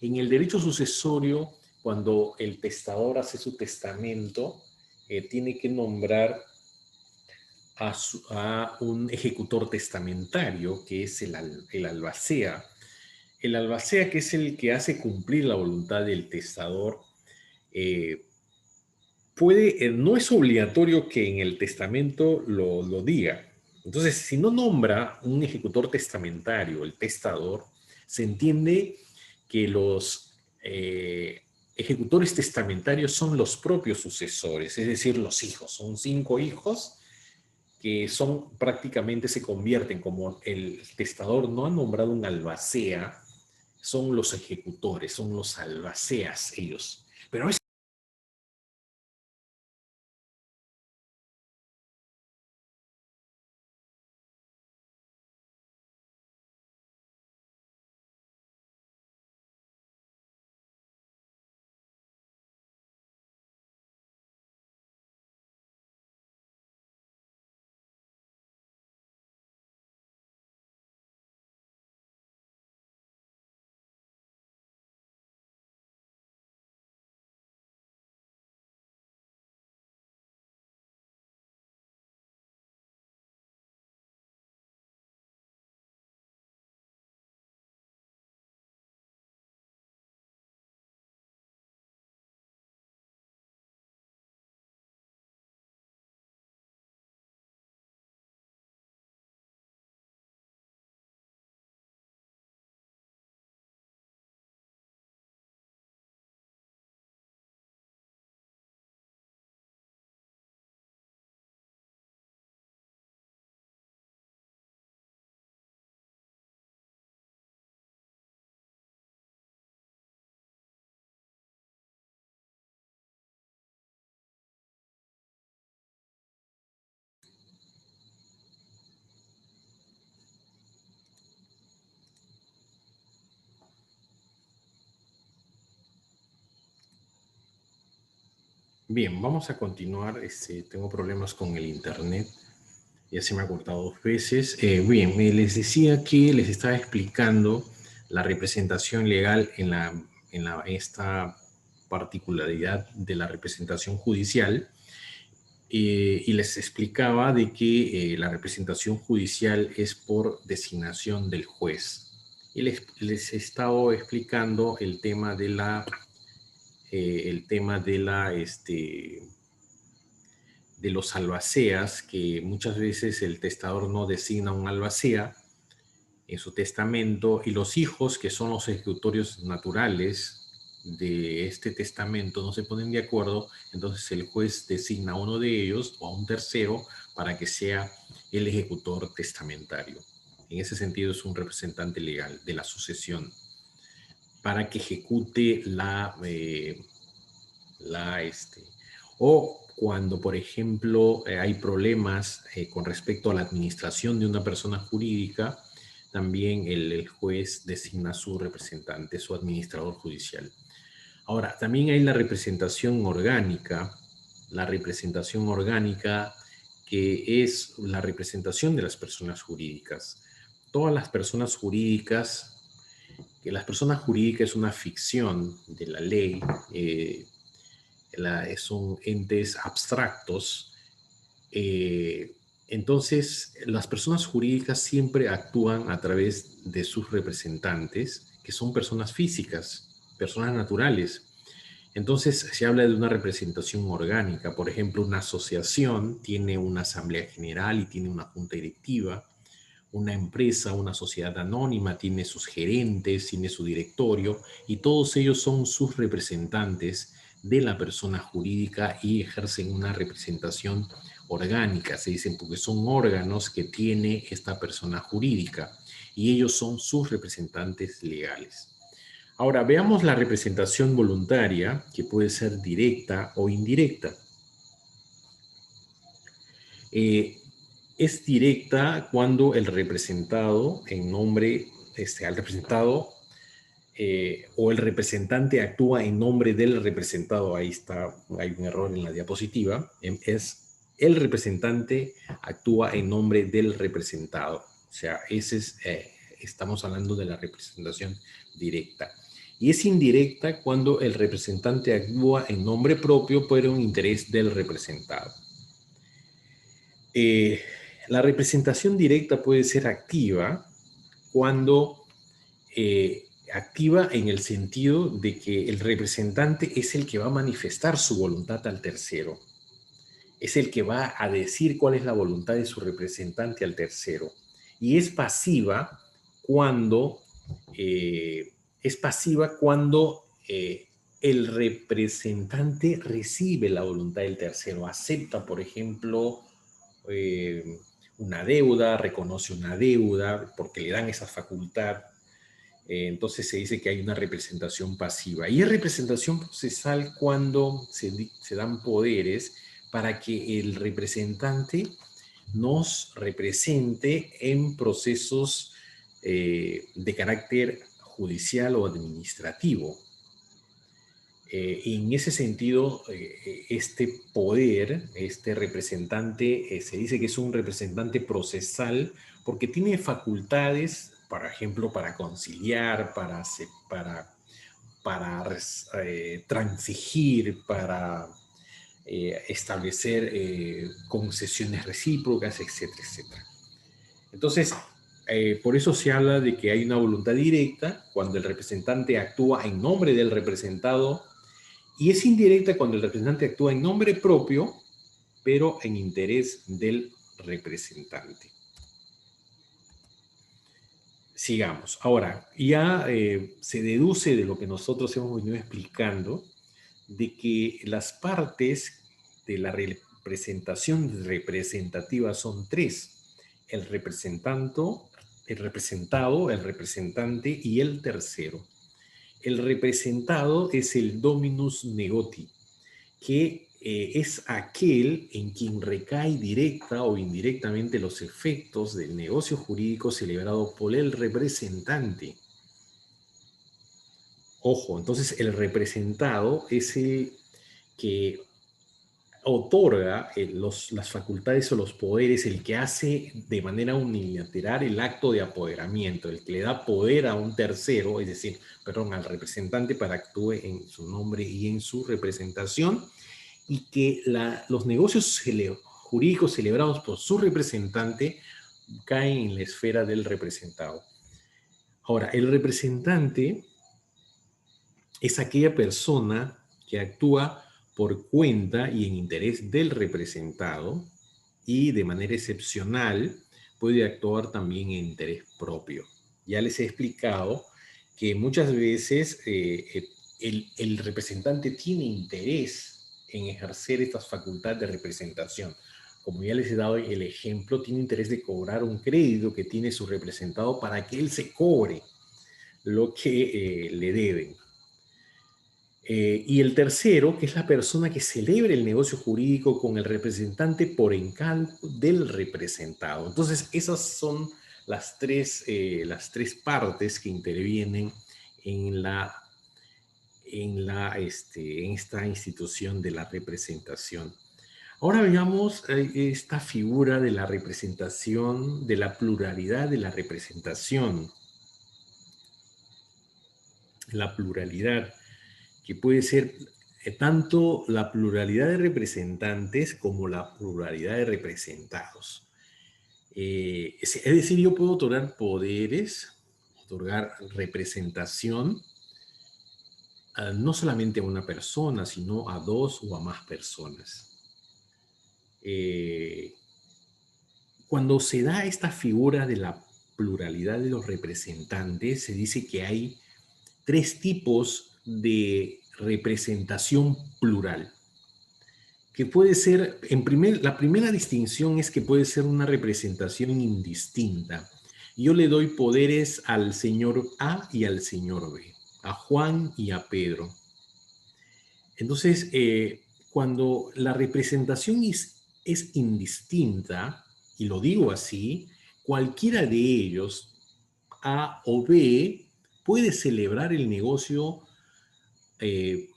En el derecho sucesorio, cuando el testador hace su testamento, tiene que nombrar a un ejecutor testamentario, que es el albacea. El albacea, que es el que hace cumplir la voluntad del testador, no es obligatorio que en el testamento lo diga. Entonces, si no nombra un ejecutor testamentario, el testador, se entiende que los ejecutores testamentarios son los propios sucesores, es decir, los hijos. Son 5 hijos que prácticamente se convierten, como el testador no ha nombrado un albacea, son los ejecutores, son los albaceas ellos. Pero bien, vamos a continuar. Tengo problemas con el internet. Ya se me ha cortado 2 veces. Bien, les decía que les estaba explicando la representación legal en esta particularidad de la representación judicial. Y les explicaba de que la representación judicial es por designación del juez. Y les he estado explicando el tema de la el tema de de los albaceas, que muchas veces el testador no designa un albacea en su testamento, y los hijos, que son los ejecutorios naturales de este testamento, no se ponen de acuerdo. Entonces el juez designa a uno de ellos o a un tercero para que sea el ejecutor testamentario. En ese sentido es un representante legal de la sucesión para que ejecute o cuando, por ejemplo, hay problemas con respecto a la administración de una persona jurídica, también el juez designa su representante, su administrador judicial. Ahora, también hay la representación orgánica que es la representación de las personas jurídicas. Todas las personas jurídicas, que las personas jurídicas es una ficción de la ley, son entes abstractos. Entonces, las personas jurídicas siempre actúan a través de sus representantes, que son personas físicas, personas naturales. Entonces, se habla de una representación orgánica. Por ejemplo, una asociación tiene una asamblea general y tiene una junta directiva. Una empresa, una sociedad anónima tiene sus gerentes, tiene su directorio, y todos ellos son sus representantes de la persona jurídica y ejercen una representación orgánica, se dicen, porque son órganos que tiene esta persona jurídica y ellos son sus representantes legales. Ahora, veamos la representación voluntaria, que puede ser directa o indirecta. Es directa cuando el representado en nombre, al representado o el representante actúa en nombre del representado. Ahí está, hay un error en la diapositiva. Es el representante actúa en nombre del representado. O sea, estamos hablando de la representación directa. Y es indirecta cuando el representante actúa en nombre propio por un interés del representado. La representación directa puede ser activa cuando activa en el sentido de que el representante es el que va a manifestar su voluntad al tercero. Es el que va a decir cuál es la voluntad de su representante al tercero. Y es pasiva cuando, el representante recibe la voluntad del tercero, acepta, por ejemplo, una deuda, reconoce una deuda porque le dan esa facultad. Entonces se dice que hay una representación pasiva. Y es representación procesal cuando se dan poderes para que el representante nos represente en procesos de carácter judicial o administrativo. Y en ese sentido, este poder, este representante, se dice que es un representante procesal porque tiene facultades, por ejemplo, para conciliar, para transigir, para establecer concesiones recíprocas, etcétera, etcétera. Entonces, por eso se habla de que hay una voluntad directa cuando el representante actúa en nombre del representado, y es indirecta cuando el representante actúa en nombre propio, pero en interés del representante. Sigamos. Ahora, ya se deduce de lo que nosotros hemos venido explicando, de que las partes de la representación representativa son tres: el representado, el representante y el tercero. El representado es el dominus negoti, que es aquel en quien recae directa o indirectamente los efectos del negocio jurídico celebrado por el representante. Ojo, entonces el representado es el que otorga las facultades o los poderes, el que hace de manera unilateral el acto de apoderamiento, el que le da poder a un tercero, es decir, perdón, al representante para que actúe en su nombre y en su representación, y que los negocios jurídicos celebrados por su representante caen en la esfera del representado. Ahora, el representante es aquella persona que actúa por cuenta y en interés del representado y de manera excepcional puede actuar también en interés propio. Ya les he explicado que muchas veces el representante tiene interés en ejercer estas facultades de representación. Como ya les he dado el ejemplo, tiene interés de cobrar un crédito que tiene su representado para que él se cobre lo que le deben. Y el tercero, que es la persona que celebre el negocio jurídico con el representante por encargo del representado. Entonces, esas son las tres partes que intervienen en en esta institución de la representación. Ahora veamos esta figura de la representación, de la pluralidad de la representación. La pluralidad, que puede ser tanto la pluralidad de representantes como la pluralidad de representados. Es decir, yo puedo otorgar poderes, otorgar representación, no solamente a una persona, sino a dos o a más personas. Cuando se da esta figura de la pluralidad de los representantes, se dice que hay tres tipos de representación plural, que puede ser, la primera distinción es que puede ser una representación indistinta. Yo le doy poderes al señor A y al señor B, a Juan y a Pedro. Entonces, cuando la representación es indistinta, y lo digo así, cualquiera de ellos, A o B, puede celebrar el negocio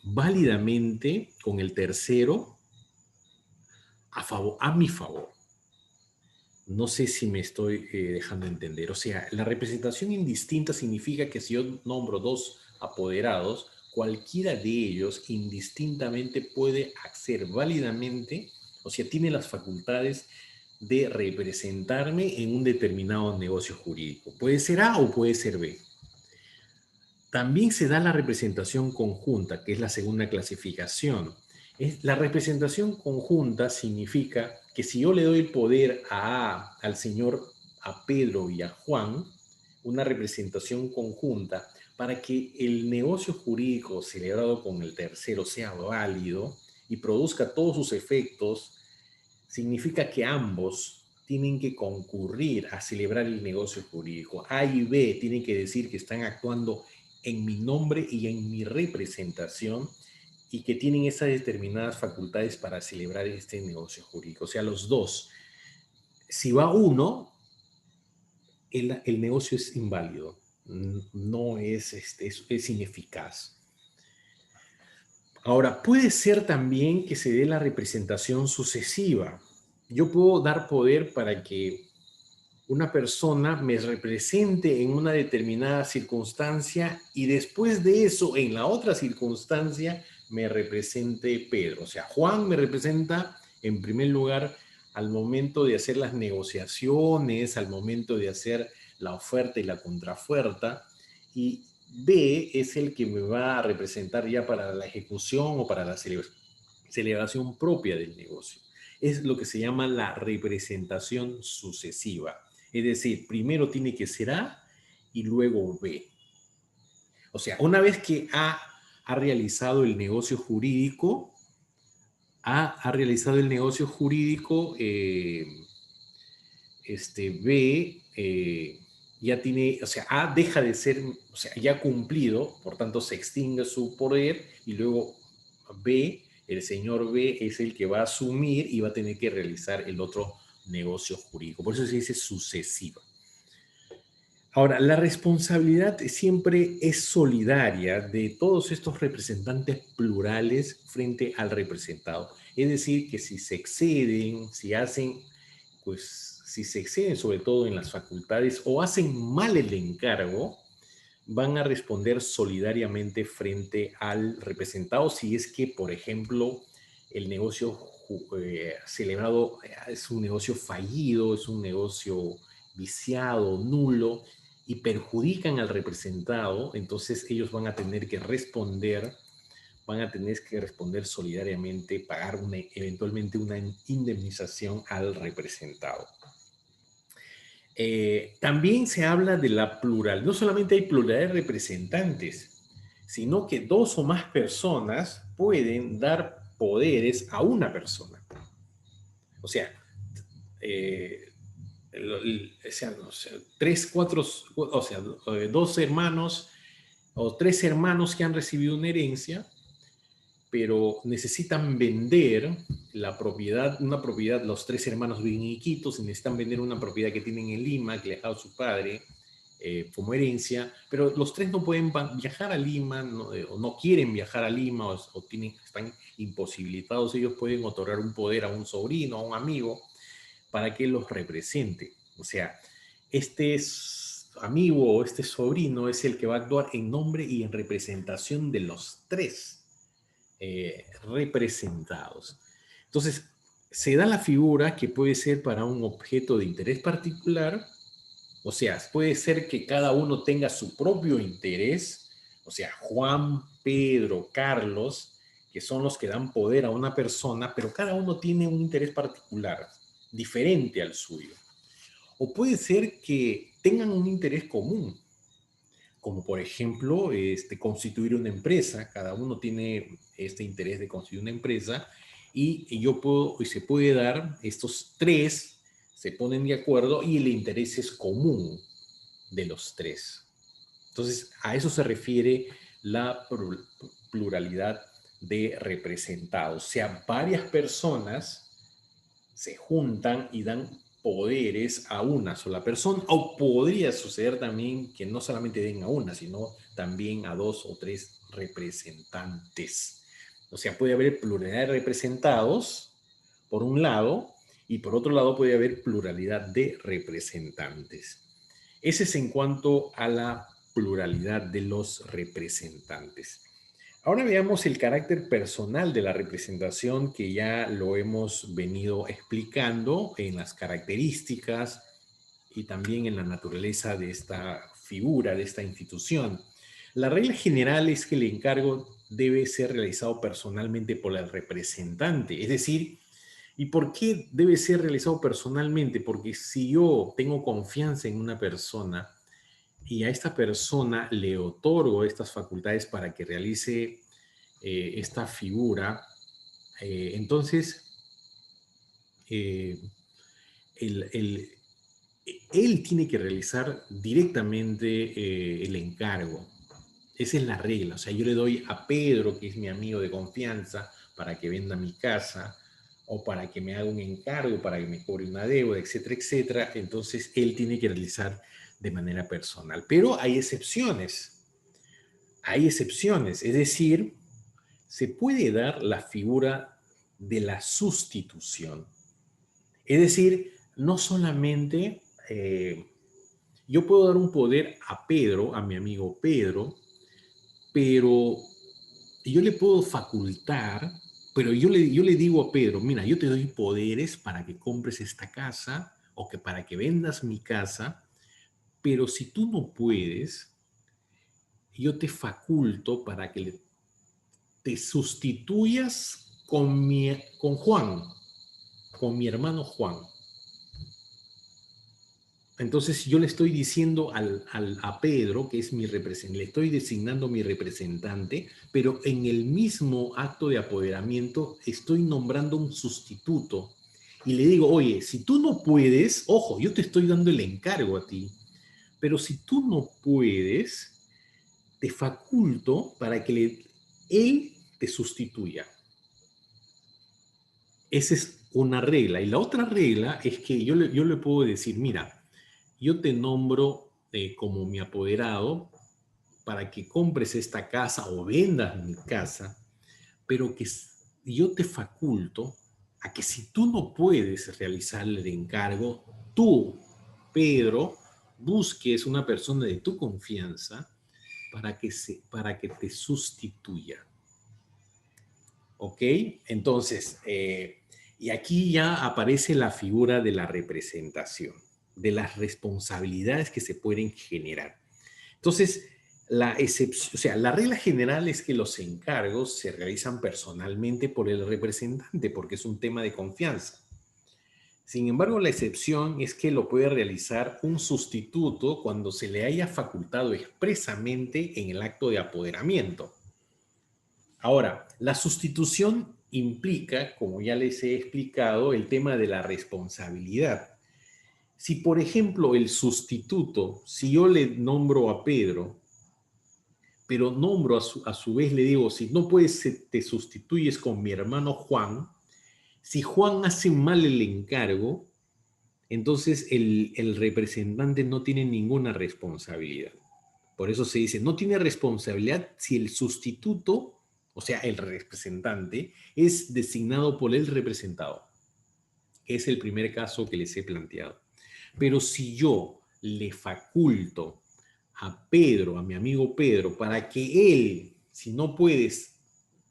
válidamente con el tercero a mi favor. No sé si me estoy dejando entender. O sea, la representación indistinta significa que si yo nombro dos apoderados, cualquiera de ellos indistintamente puede acceder válidamente, o sea, tiene las facultades de representarme en un determinado negocio jurídico. Puede ser A o puede ser B. También se da la representación conjunta, que es la segunda clasificación. La representación conjunta significa que si yo le doy el poder al señor, a Pedro y a Juan, una representación conjunta, para que el negocio jurídico celebrado con el tercero sea válido y produzca todos sus efectos, significa que ambos tienen que concurrir a celebrar el negocio jurídico. A y B tienen que decir que están actuando en mi nombre y en mi representación y que tienen esas determinadas facultades para celebrar este negocio jurídico. O sea, los dos. Si va uno, el negocio es inválido, no es ineficaz. Ahora, puede ser también que se dé la representación sucesiva. Yo puedo dar poder para que una persona me represente en una determinada circunstancia y después de eso, en la otra circunstancia, me represente Pedro. O sea, Juan me representa en primer lugar al momento de hacer las negociaciones, al momento de hacer la oferta y la contraoferta, y B es el que me va a representar ya para la ejecución o para la celebración propia del negocio. Es lo que se llama la representación sucesiva. Es decir, primero tiene que ser A y luego B. O sea, una vez que A ha realizado el negocio jurídico, B ya tiene, o sea, A deja de ser, o sea, ya ha cumplido, por tanto se extingue su poder y luego B, el señor B es el que va a asumir y va a tener que realizar el otro negocio jurídico. Por eso se dice sucesiva. Ahora, la responsabilidad siempre es solidaria de todos estos representantes plurales frente al representado. Es decir, que si se exceden, si se exceden sobre todo en las facultades o hacen mal el encargo, van a responder solidariamente frente al representado si es que, por ejemplo, el negocio celebrado es un negocio fallido, es un negocio viciado, nulo, y perjudican al representado, entonces ellos van a tener que responder van a tener que responder solidariamente, pagar eventualmente una indemnización al representado. También se habla de la plural. No solamente hay pluralidad de representantes, sino que dos o más personas pueden dar poderes a una persona. O sea, no sé, tres, cuatro, o sea, dos hermanos o tres hermanos que han recibido una herencia, pero necesitan vender la propiedad, una propiedad, los tres hermanos viven en Iquitos y necesitan vender una propiedad que tienen en Lima, que le ha dejado su padre como herencia, pero los tres no pueden viajar a Lima, o no quieren viajar a Lima, o están imposibilitados. Ellos pueden otorgar un poder a un sobrino, a un amigo, para que los represente. O sea, este amigo o este sobrino es el que va a actuar en nombre y en representación de los tres representados. Entonces, se da la figura que puede ser para un objeto de interés particular, o sea, puede ser que cada uno tenga su propio interés, o sea, Juan, Pedro, Carlos, que son los que dan poder a una persona, pero cada uno tiene un interés particular, diferente al suyo. O puede ser que tengan un interés común, como por ejemplo constituir una empresa. Cada uno tiene este interés de constituir una empresa y se puede dar, estos tres se ponen de acuerdo y el interés es común de los tres. Entonces, a eso se refiere la pluralidad de representados. O sea, varias personas se juntan y dan poderes a una sola persona, o podría suceder también que no solamente den a una, sino también a dos o tres representantes. O sea, puede haber pluralidad de representados, por un lado, y por otro lado puede haber pluralidad de representantes. Ese es en cuanto a la pluralidad de los representantes. Ahora veamos el carácter personal de la representación, que ya lo hemos venido explicando en las características y también en la naturaleza de esta figura, de esta institución. La regla general es que el encargo debe ser realizado personalmente por el representante. Es decir, ¿y por qué debe ser realizado personalmente? Porque si yo tengo confianza en una persona y a esta persona le otorgo estas facultades para que realice esta figura, entonces eh, el, el, él tiene que realizar directamente el encargo. Esa es la regla. O sea, yo le doy a Pedro, que es mi amigo de confianza, para que venda mi casa, o para que me haga un encargo, para que me cobre una deuda, etcétera, etcétera. Entonces, él tiene que realizar de manera personal. Pero hay excepciones. Hay excepciones. Es decir, se puede dar la figura de la sustitución. Es decir, no solamente yo puedo dar un poder a Pedro, a mi amigo Pedro, pero yo le puedo facultar, pero yo le digo a Pedro, mira, yo te doy poderes para que compres esta casa o que para que vendas mi casa, pero si tú no puedes, yo te faculto para que te sustituyas con Juan, con mi hermano Juan. Entonces yo le estoy diciendo a Pedro, que es mi representante, le estoy designando mi representante, pero en el mismo acto de apoderamiento estoy nombrando un sustituto. Y le digo, oye, si tú no puedes, ojo, yo te estoy dando el encargo a ti, pero si tú no puedes, te faculto para que él te sustituya. Esa es una regla. Y la otra regla es que yo le puedo decir, mira, yo te nombro como mi apoderado para que compres esta casa o vendas mi casa, pero que yo te faculto a que si tú no puedes realizar el encargo, tú, Pedro, busques una persona de tu confianza para que te sustituya. ¿Ok? Entonces, y aquí ya aparece la figura de la representación, de las responsabilidades que se pueden generar. Entonces, La excepción, o sea, la regla general es que los encargos se realizan personalmente por el representante porque es un tema de confianza. Sin embargo, la excepción es que lo puede realizar un sustituto cuando se le haya facultado expresamente en el acto de apoderamiento. Ahora, la sustitución implica, como ya les he explicado, el tema de la responsabilidad. Si, por ejemplo, el sustituto, si yo le nombro a Pedro, pero nombro a su vez, le digo, si no puedes, te sustituyes con mi hermano Juan, si Juan hace mal el encargo, entonces el representante no tiene ninguna responsabilidad. Por eso se dice, no tiene responsabilidad si el sustituto, o sea, el representante, es designado por el representado. Es el primer caso que les he planteado. Pero si yo le faculto a Pedro, a mi amigo Pedro, para que él, si no puedes,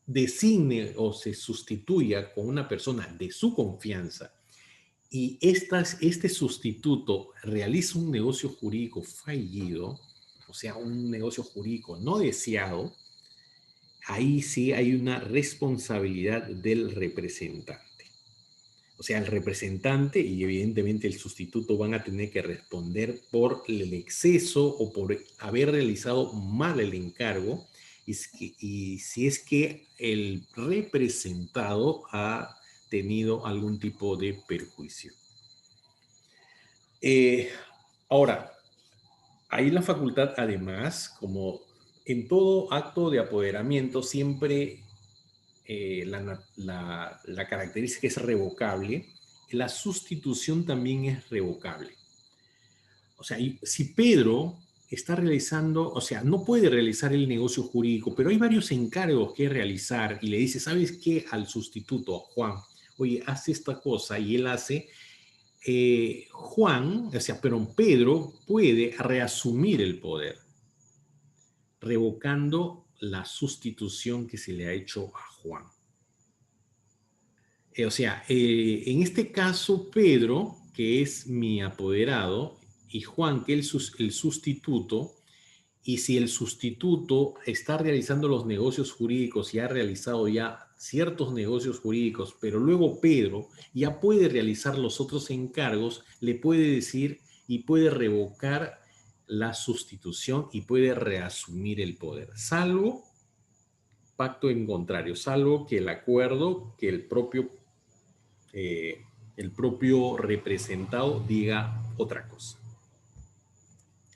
designe o se sustituya con una persona de su confianza y este sustituto realiza un negocio jurídico fallido, o sea, un negocio jurídico no deseado, ahí sí hay una responsabilidad del representante. O sea, el representante y evidentemente el sustituto van a tener que responder por el exceso o por haber realizado mal el encargo y si es que el representado ha tenido algún tipo de perjuicio. Eh, Ahora, hay la facultad además, como en todo acto de apoderamiento, siempre la característica es revocable, la sustitución también es revocable. O sea, si Pedro está realizando, o sea, no puede realizar el negocio jurídico, pero hay varios encargos que realizar y le dice, ¿sabes qué? Al sustituto, a Juan, oye, haz esta cosa y él hace, Juan, o sea, pero Pedro puede reasumir el poder, revocando la sustitución que se le ha hecho a Juan. O sea, en este caso, Pedro, que es mi apoderado, y Juan, que es el sustituto, y si el sustituto está realizando los negocios jurídicos y ha realizado ya ciertos negocios jurídicos, pero luego Pedro ya puede realizar los otros encargos, le puede decir y puede revocar la sustitución y puede reasumir el poder, salvo pacto en contrario, salvo que el acuerdo que el propio representado diga otra cosa.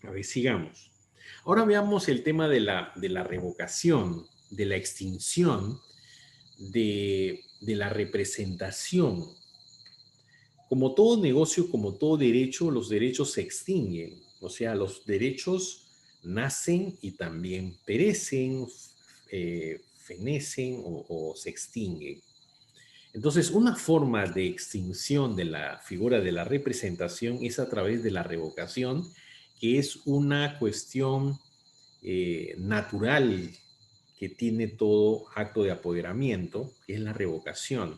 A ver, sigamos. Ahora veamos el tema de la revocación, de la extinción, de la representación. Como todo negocio, como todo derecho, los derechos se extinguen. O sea, los derechos nacen y también perecen, fenecen o se extinguen. Entonces, una forma de extinción de la figura de la representación es a través de la revocación, que es una cuestión natural que tiene todo acto de apoderamiento, que es la revocación.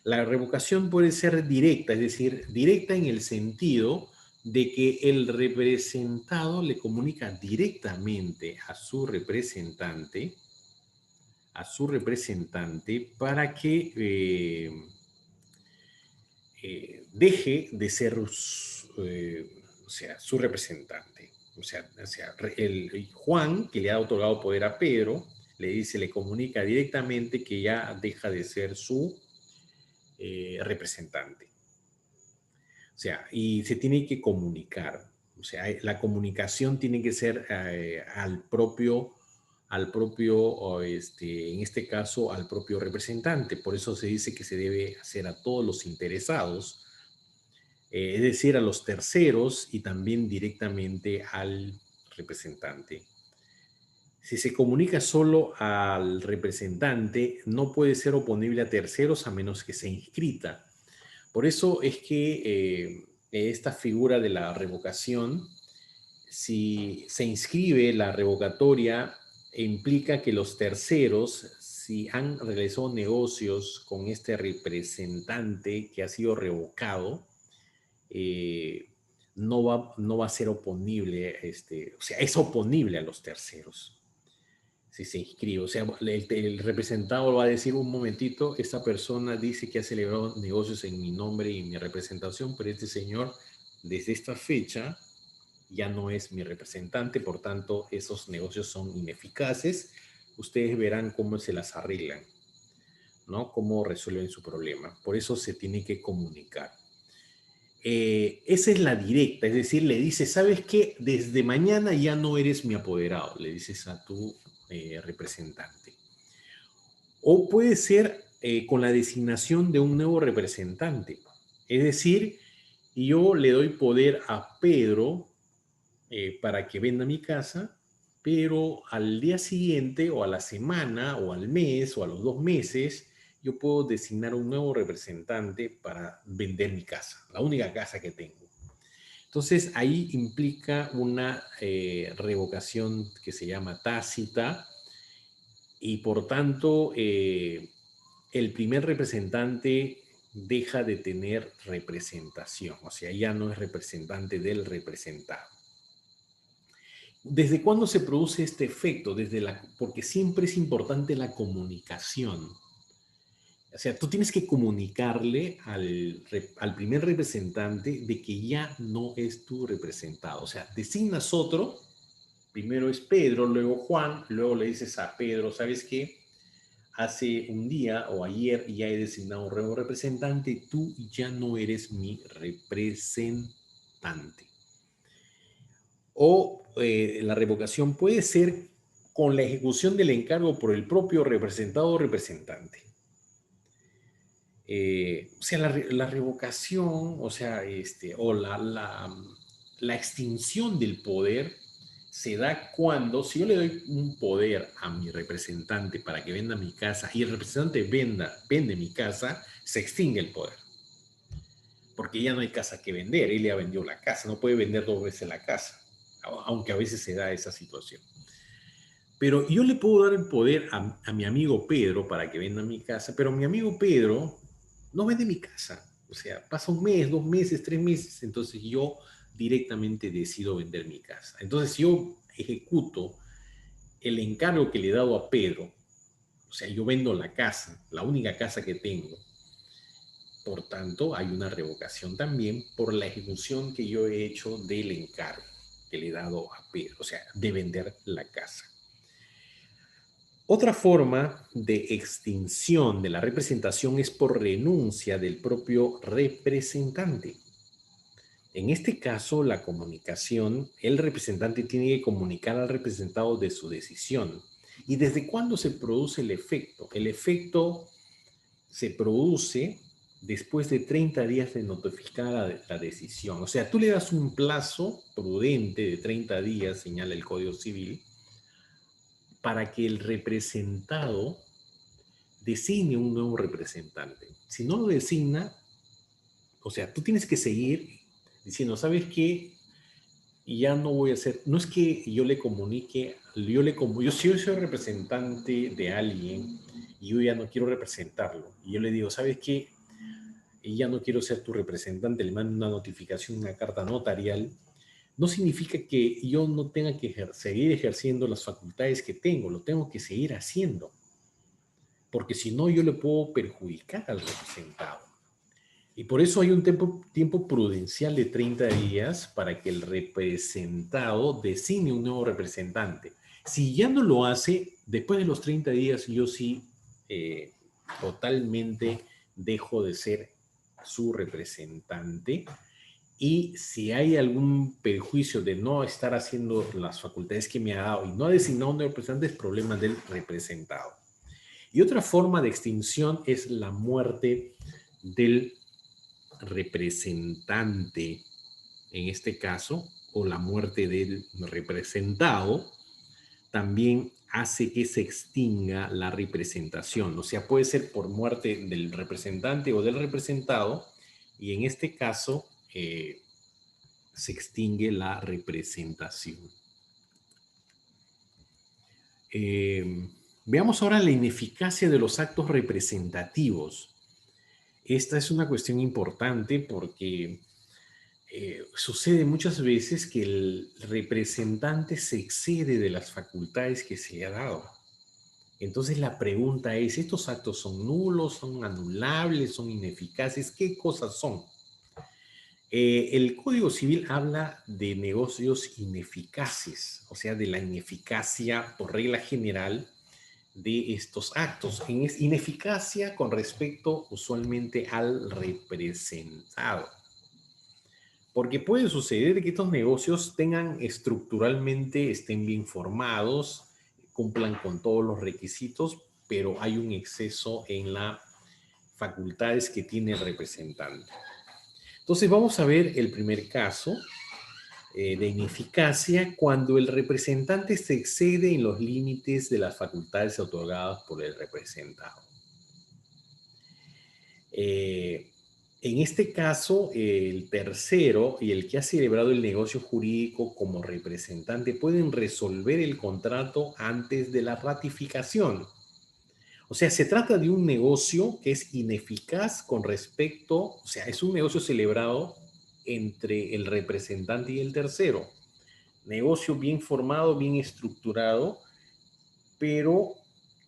La revocación puede ser directa, es decir, directa en el sentido de que el representado le comunica directamente a su representante para que deje de ser o sea, su representante. O sea el Juan, que le ha otorgado poder a Pedro, le dice, le comunica directamente que ya deja de ser su representante. O sea, y se tiene que comunicar. O sea, la comunicación tiene que ser al propio, o en este caso, al propio representante. Por eso se dice que se debe hacer a todos los interesados, es decir, a los terceros y también directamente al representante. Si se comunica solo al representante, no puede ser oponible a terceros a menos que sea inscrita. Por eso es que esta figura de la revocación, si se inscribe la revocatoria, implica que los terceros, si han realizado negocios con este representante que ha sido revocado, no va a ser oponible, o sea, es oponible a los terceros si se inscribe. O sea, el representado va a decir un momentito, esta persona dice que ha celebrado negocios en mi nombre y mi representación, pero este señor desde esta fecha ya no es mi representante, por tanto, esos negocios son ineficaces. Ustedes verán cómo se las arreglan, ¿no? Cómo resuelven su problema. Por eso se tiene que comunicar. Esa es la directa, es decir, le dices, ¿sabes qué? Desde mañana ya no eres mi apoderado, le dices a tu representante. O puede ser con la designación de un nuevo representante. Es decir, yo le doy poder a Pedro para que venda mi casa, pero al día siguiente o a la semana o al mes o a los 2 meses, yo puedo designar un nuevo representante para vender mi casa, la única casa que tengo. Entonces ahí implica una revocación que se llama tácita y por tanto el primer representante deja de tener representación, o sea, ya no es representante del representado. ¿Desde cuándo se produce este efecto? Porque siempre es importante la comunicación. O sea, tú tienes que comunicarle al primer representante de que ya no es tu representado. O sea, designas otro, primero es Pedro, luego Juan, luego le dices a Pedro, ¿sabes qué? Hace un día o ayer ya he designado un nuevo representante, tú ya no eres mi representante. O la revocación puede ser con la ejecución del encargo por el propio representado o representante. O sea, la revocación, o sea, o la extinción del poder se da cuando, si yo le doy un poder a mi representante para que venda mi casa y el representante vende mi casa, se extingue el poder. Porque ya no hay casa que vender, él ya vendió la casa, no puede vender 2 veces la casa, aunque a veces se da esa situación. Pero yo le puedo dar el poder a mi amigo Pedro para que venda mi casa, pero mi amigo Pedro no vende mi casa. O sea, pasa un mes, 2 meses, 3 meses, entonces yo directamente decido vender mi casa. Entonces yo ejecuto el encargo que le he dado a Pedro, o sea, yo vendo la casa, la única casa que tengo. Por tanto, hay una revocación también por la ejecución que yo he hecho del encargo que le he dado a Pedro, o sea, de vender la casa. Otra forma de extinción de la representación es por renuncia del propio representante. En este caso, la comunicación, el representante tiene que comunicar al representado de su decisión. ¿Y desde cuándo se produce el efecto? El efecto se produce después de 30 días de notificar la decisión. O sea, tú le das un plazo prudente de 30 días, señala el Código Civil, para que el representado designe un nuevo representante. Si no lo designa, o sea, tú tienes que seguir diciendo, ¿sabes qué? Ya no voy a hacer, no es que yo le comunique, si yo soy representante de alguien y yo ya no quiero representarlo, y yo le digo, ¿sabes qué? Y ya no quiero ser tu representante, le mando una notificación, una carta notarial, no significa que yo no tenga que seguir ejerciendo las facultades que tengo, lo tengo que seguir haciendo, porque si no yo le puedo perjudicar al representado. Y por eso hay un tiempo prudencial de 30 días para que el representado designe un nuevo representante. Si ya no lo hace, después de los 30 días yo sí totalmente dejo de ser su representante. Y si hay algún perjuicio de no estar haciendo las facultades que me ha dado y no ha designado un representante, es problema del representado. Y otra forma de extinción es la muerte del representante, en este caso, o la muerte del representado, también hace que se extinga la representación. O sea, puede ser por muerte del representante o del representado, y en este caso se extingue la representación. Veamos ahora la ineficacia de los actos representativos. Esta es una cuestión importante porque sucede muchas veces que el representante se excede de las facultades que se le ha dado. Entonces la pregunta es, ¿estos actos son nulos, son anulables, son ineficaces? ¿Qué cosas son? El Código Civil habla de negocios ineficaces, o sea, de la ineficacia por regla general de estos actos. Ineficacia con respecto usualmente al representado. Porque puede suceder que estos negocios tengan estructuralmente, estén bien formados, cumplan con todos los requisitos, pero hay un exceso en las facultades que tiene el representante. Entonces vamos a ver el primer caso de ineficacia cuando el representante se excede en los límites de las facultades otorgadas por el representado. En este caso, el tercero y el que ha celebrado el negocio jurídico como representante pueden resolver el contrato antes de la ratificación. O sea, se trata de un negocio que es ineficaz con respecto, o sea, es un negocio celebrado entre el representante y el tercero. Negocio bien formado, bien estructurado, pero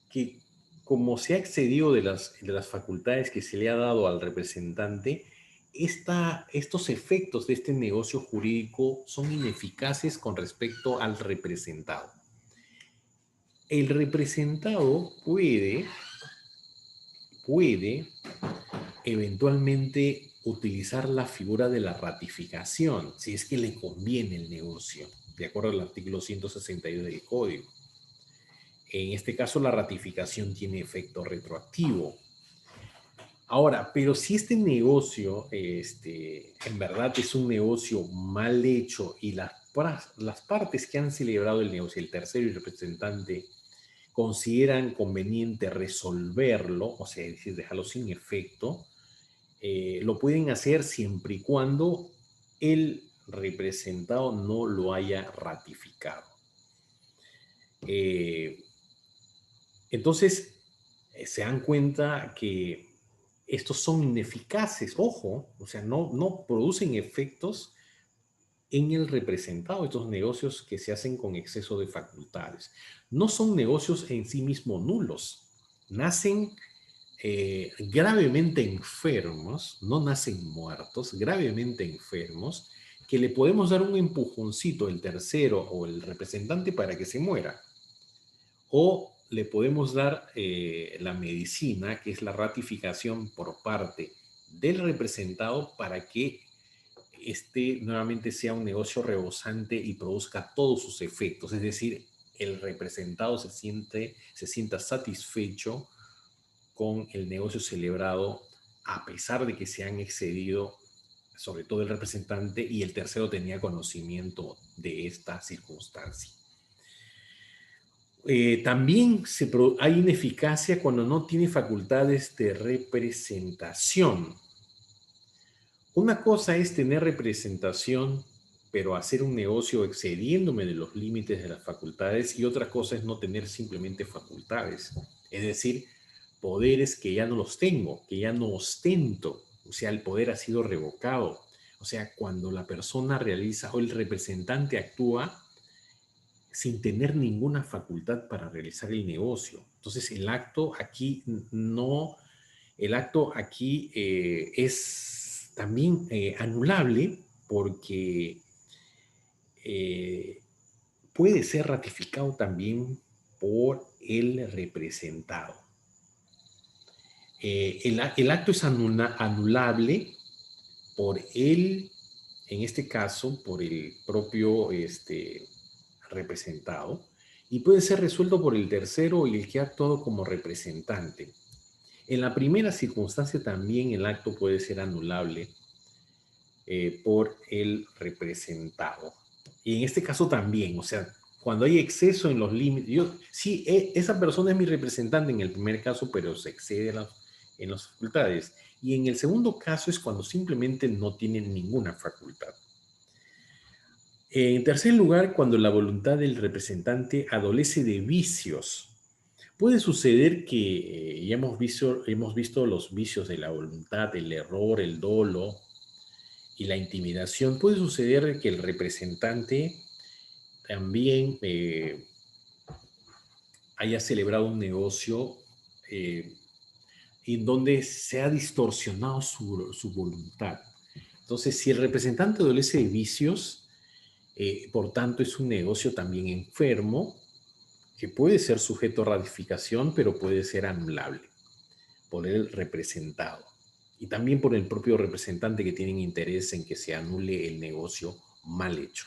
que como se ha excedido de las facultades que se le ha dado al representante, estos efectos de este negocio jurídico son ineficaces con respecto al representado. El representado puede eventualmente utilizar la figura de la ratificación, si es que le conviene el negocio, de acuerdo al artículo 162 del Código. En este caso, la ratificación tiene efecto retroactivo. Ahora, pero si este negocio, en verdad es un negocio mal hecho y las partes que han celebrado el negocio, el tercero y el representante, consideran conveniente resolverlo, o sea, es decir, dejarlo sin efecto, lo pueden hacer siempre y cuando el representado no lo haya ratificado. Entonces, se dan cuenta que estos son ineficaces, ojo, o sea, no producen efectos en el representado, estos negocios que se hacen con exceso de facultades. No son negocios en sí mismos nulos, nacen gravemente enfermos, no nacen muertos, gravemente enfermos, que le podemos dar un empujoncito el tercero o el representante para que se muera. O le podemos dar la medicina, que es la ratificación por parte del representado para que este nuevamente sea un negocio rebosante y produzca todos sus efectos. Es decir, el representado se sienta satisfecho con el negocio celebrado a pesar de que se han excedido, sobre todo el representante, y el tercero tenía conocimiento de esta circunstancia. También hay ineficacia cuando no tiene facultades de representación. Una cosa es tener representación, pero hacer un negocio excediéndome de los límites de las facultades, y otra cosa es no tener simplemente facultades. Es decir, poderes que ya no los tengo, que ya no ostento. O sea, el poder ha sido revocado. O sea, cuando la persona realiza o el representante actúa sin tener ninguna facultad para realizar el negocio. Entonces, el acto aquí es también anulable porque puede ser ratificado también por el representado. El acto es anulable por en este caso, por el propio representado, y puede ser resuelto por el tercero y el que ha actuado como representante. En la primera circunstancia también el acto puede ser anulable por el representado. Y en este caso también, o sea, cuando hay exceso en los límites, sí, esa persona es mi representante en el primer caso, pero se excede en las facultades. Y en el segundo caso es cuando simplemente no tienen ninguna facultad. En tercer lugar, cuando la voluntad del representante adolece de vicios. Puede suceder que hemos visto los vicios de la voluntad, el error, el dolo, y la intimidación, puede suceder que el representante también haya celebrado un negocio eh, en donde se ha distorsionado su voluntad. Entonces, si el representante adolece de vicios, por tanto es un negocio también enfermo, que puede ser sujeto a ratificación, pero puede ser anulable por el representado y también por el propio representante que tienen interés en que se anule el negocio mal hecho.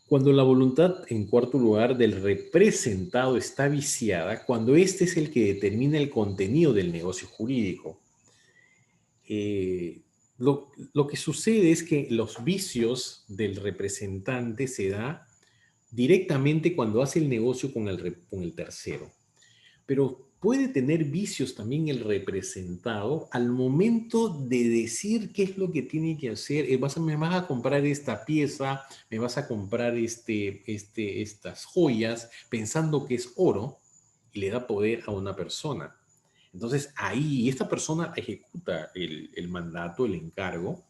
Cuando la voluntad, en cuarto lugar, del representado está viciada, cuando este es el que determina el contenido del negocio jurídico, lo que sucede es que los vicios del representante se da directamente cuando hace el negocio con el tercero. Pero puede tener vicios también el representado al momento de decir qué es lo que tiene que hacer. Me vas a comprar esta pieza, me vas a comprar estas joyas, pensando que es oro, y le da poder a una persona. Entonces ahí esta persona ejecuta el mandato, el encargo,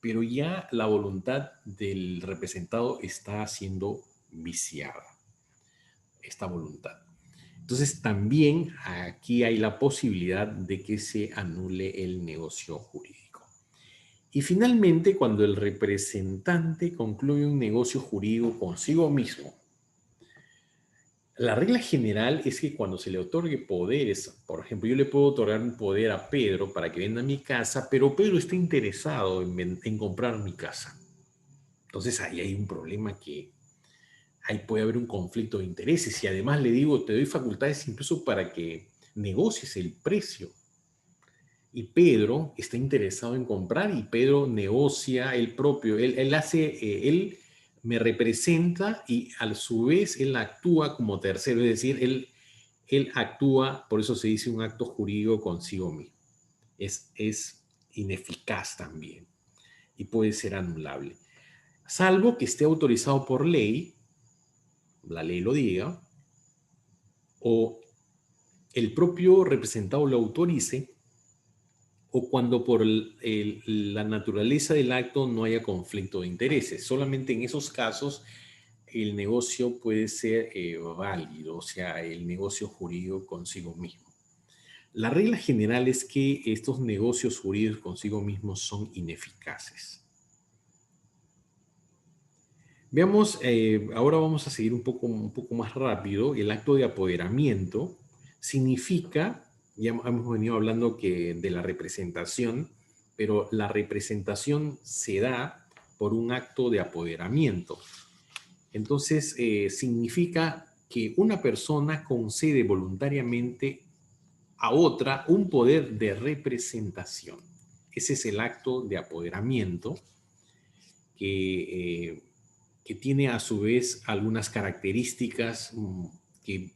pero ya la voluntad del representado está siendo viciada, esta voluntad. Entonces también aquí hay la posibilidad de que se anule el negocio jurídico. Y finalmente, cuando el representante concluye un negocio jurídico consigo mismo, la regla general es que cuando se le otorgue poderes, por ejemplo, yo le puedo otorgar un poder a Pedro para que venda mi casa, pero Pedro está interesado en comprar mi casa. Entonces ahí hay un problema que ahí puede haber un conflicto de intereses y además le digo, te doy facultades incluso para que negocies el precio. Y Pedro está interesado en comprar y Pedro negocia el propio, él me representa y a su vez él actúa como tercero, es decir, él actúa, por eso se dice un acto jurídico consigo mismo. Es ineficaz también y puede ser anulable. Salvo que esté autorizado por ley, la ley lo diga, o el propio representado lo autorice, o cuando por la naturaleza del acto no haya conflicto de intereses. Solamente en esos casos el negocio puede ser válido, o sea, el negocio jurídico consigo mismo. La regla general es que estos negocios jurídicos consigo mismos son ineficaces. Veamos, ahora vamos a seguir un poco más rápido. El acto de apoderamiento significa, ya hemos venido hablando de la representación, pero la representación se da por un acto de apoderamiento. Entonces, significa que una persona concede voluntariamente a otra un poder de representación. Ese es el acto de apoderamiento que que tiene a su vez algunas características que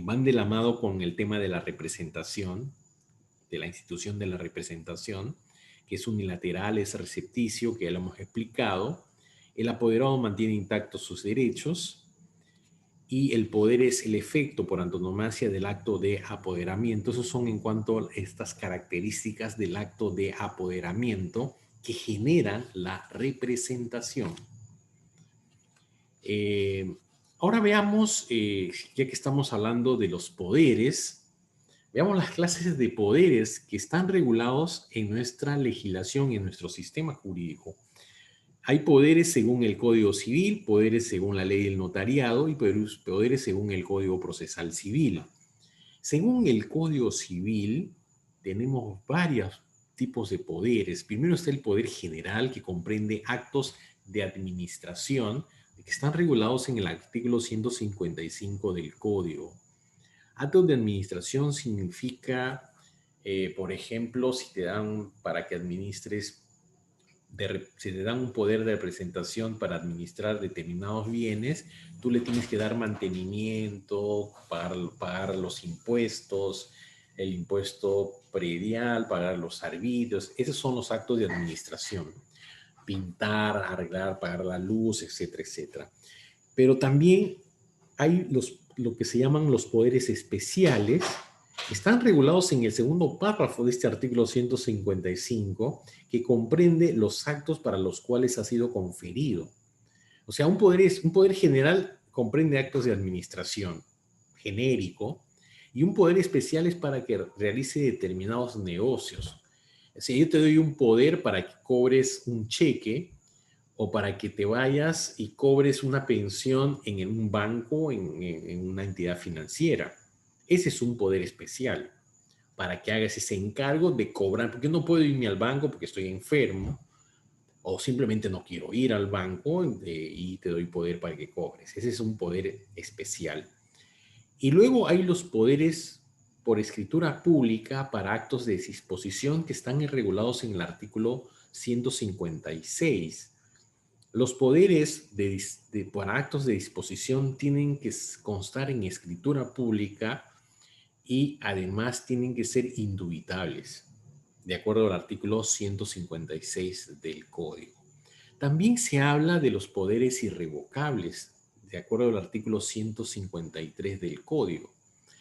van de la mano con el tema de la representación, de la institución de la representación, que es unilateral, es recepticio, que ya lo hemos explicado. El apoderado mantiene intactos sus derechos y el poder es el efecto por antonomasia del acto de apoderamiento. Esos son en cuanto a estas características del acto de apoderamiento que generan la representación. Ahora veamos, ya que estamos hablando de los poderes, veamos las clases de poderes que están regulados en nuestra legislación y en nuestro sistema jurídico. Hay poderes según el Código Civil, poderes según la ley del notariado y poderes según el Código Procesal Civil. Según el Código Civil, tenemos varios tipos de poderes. Primero está el poder general, que comprende actos de administración que están regulados en el artículo 155 del Código. Actos de administración significa, por ejemplo, si te dan para que administres, si te dan un poder de representación para administrar determinados bienes, tú le tienes que dar mantenimiento, pagar los impuestos, el impuesto predial, pagar los arbitrios. Esos son los actos de administración. Pintar, arreglar, pagar la luz, etcétera, etcétera. Pero también hay lo que se llaman los poderes especiales, Están regulados en el segundo párrafo de este artículo 155, que comprende los actos para los cuales ha sido conferido. O sea, un poder general comprende actos de administración genérico y un poder especial es para que realice determinados negocios. O sea, yo te doy un poder para que cobres un cheque o para que te vayas y cobres una pensión en un banco, en una entidad financiera. Ese es un poder especial para que hagas ese encargo de cobrar, porque yo no puedo irme al banco porque estoy enfermo o simplemente no quiero ir al banco y te doy poder para que cobres. Ese es un poder especial. Y luego hay los poderes por escritura pública para actos de disposición que están regulados en el artículo 156. Los poderes para actos de disposición tienen que constar en escritura pública y además tienen que ser indubitables, de acuerdo al artículo 156 del Código. También se habla de los poderes irrevocables, de acuerdo al artículo 153 del Código.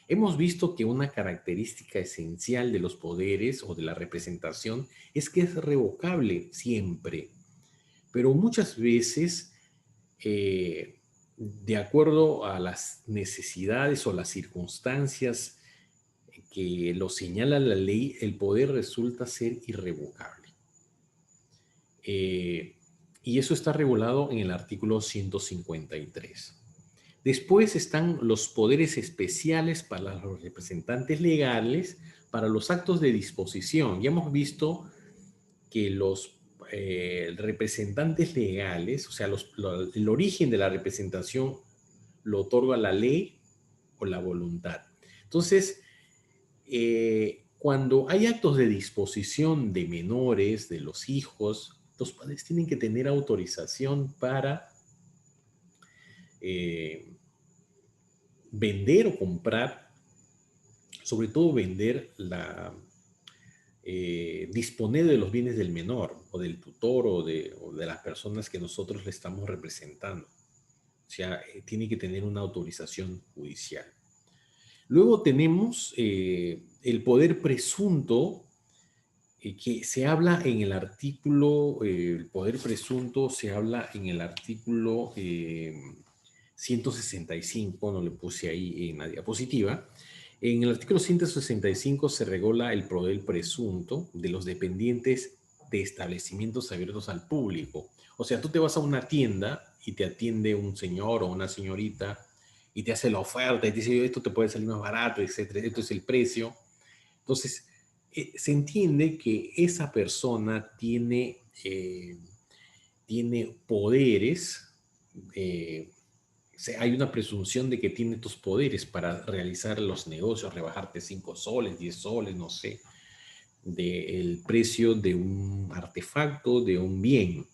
Hemos visto que una característica esencial de los poderes o de la representación es que es revocable siempre, pero muchas veces, de acuerdo a las necesidades o las circunstancias que lo señala la ley, el poder resulta ser irrevocable. Y eso está regulado en el artículo 153. Después están los poderes especiales para los representantes legales para los actos de disposición. Ya hemos visto que los representantes legales, o sea, el origen de la representación lo otorga la ley o la voluntad. Entonces, cuando hay actos de disposición de menores, de los hijos, los padres tienen que tener autorización para vender o comprar, sobre todo vender disponer de los bienes del menor o del tutor o de las personas que nosotros le estamos representando. O sea, tiene que tener una autorización judicial. Luego tenemos el poder presunto, que se habla en el artículo, el poder presunto se habla en el artículo 165, no le puse ahí en la diapositiva. En el artículo 165 se regula el poder presunto de los dependientes de establecimientos abiertos al público. O sea, tú te vas a una tienda y te atiende un señor o una señorita y te hace la oferta y te dice, esto te puede salir más barato, etcétera, esto es el precio. Entonces, se entiende que esa persona tiene poderes, hay una presunción de que tiene estos poderes para realizar los negocios, rebajarte 5 soles, 10 soles, no sé, del precio de un artefacto, de un bien.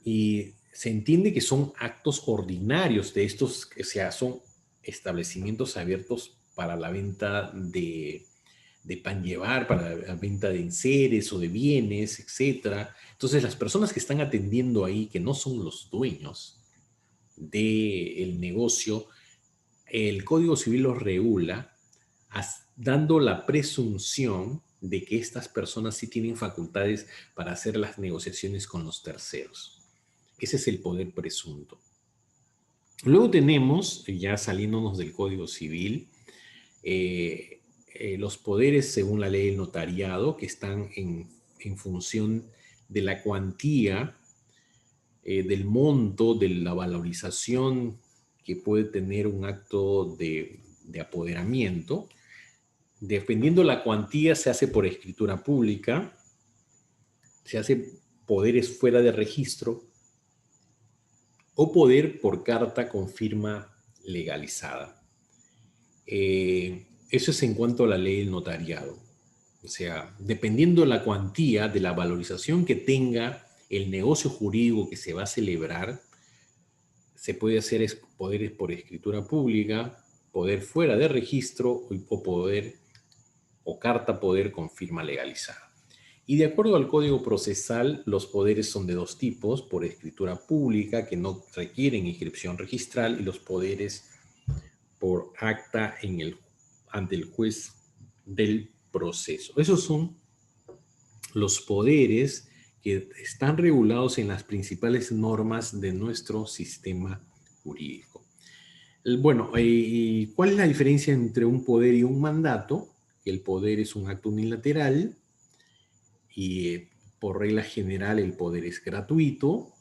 Y se entiende que son actos ordinarios de estos, o sea, son establecimientos abiertos para la venta de pan llevar, para la venta de enseres o de bienes, etcétera. Entonces, las personas que están atendiendo ahí, que no son los dueños del negocio, el Código Civil los regula dando la presunción de que estas personas sí tienen facultades para hacer las negociaciones con los terceros. Ese es el poder presunto. Luego tenemos, ya saliéndonos del Código Civil, los poderes según la ley del notariado, que están en función de la cuantía, del monto, de la valorización que puede tener un acto de apoderamiento. Dependiendo la cuantía, se hace por escritura pública, se hace poderes fuera de registro o poder por carta con firma legalizada. Eso es en cuanto a la ley del notariado. O sea, dependiendo de la cuantía, de la valorización que tenga el negocio jurídico que se va a celebrar, se puede hacer poderes por escritura pública, poder fuera de registro o poder o carta poder con firma legalizada. Y de acuerdo al Código Procesal, los poderes son de dos tipos: por escritura pública, que no requieren inscripción registral, y los poderes por acta en el ante el juez del proceso. Esos son los poderes que están regulados en las principales normas de nuestro sistema jurídico. Bueno, ¿cuál es la diferencia entre un poder y un mandato? El poder es un acto unilateral y por regla general el poder es gratuito.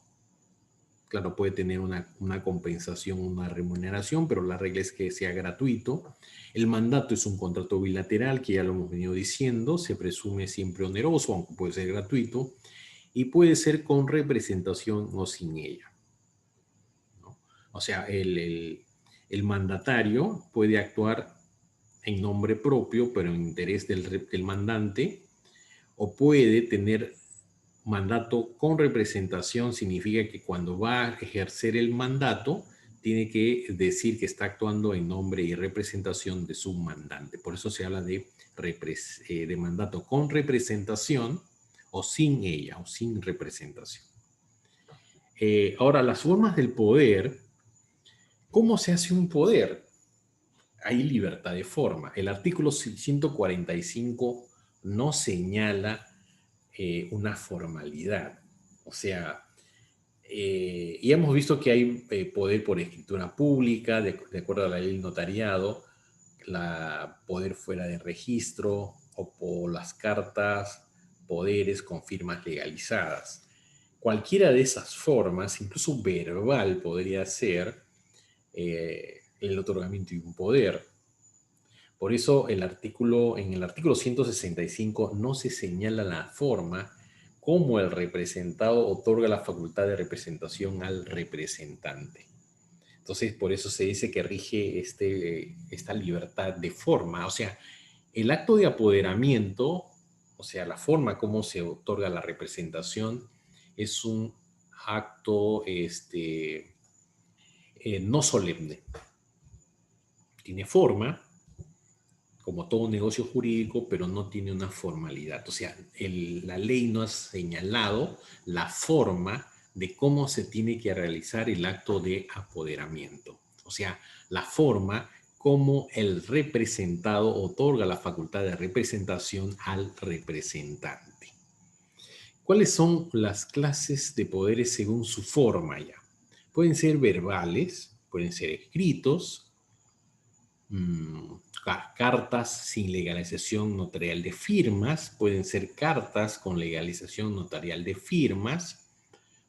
Claro, puede tener una compensación, una remuneración, pero la regla es que sea gratuito. El mandato es un contrato bilateral, que ya lo hemos venido diciendo, se presume siempre oneroso, aunque puede ser gratuito, y puede ser con representación o sin ella, ¿no? O sea, el mandatario puede actuar en nombre propio, pero en interés del mandante, o puede tener mandato con representación. Significa que cuando va a ejercer el mandato, tiene que decir que está actuando en nombre y representación de su mandante. Por eso se habla de mandato con representación o sin ella, o sin representación. Ahora, las formas del poder. ¿Cómo se hace un poder? Hay libertad de forma. El artículo 145 no señala una formalidad. O sea, y hemos visto que hay poder por escritura pública, de acuerdo a la ley del notariado, poder fuera de registro, o por las cartas, poderes con firmas legalizadas. Cualquiera de esas formas, incluso verbal, podría ser el otorgamiento de un poder. Por eso en el artículo 165 no se señala la forma como el representado otorga la facultad de representación al representante. Entonces, por eso se dice que rige esta libertad de forma. O sea, el acto de apoderamiento, o sea, la forma como se otorga la representación, es un acto no solemne. Tiene forma, como todo negocio jurídico, pero no tiene una formalidad. O sea, la ley no ha señalado la forma de cómo se tiene que realizar el acto de apoderamiento. O sea, la forma como el representado otorga la facultad de representación al representante. ¿Cuáles son las clases de poderes según su forma ya? Pueden ser verbales, pueden ser escritos, cartas sin legalización notarial de firmas, pueden ser cartas con legalización notarial de firmas,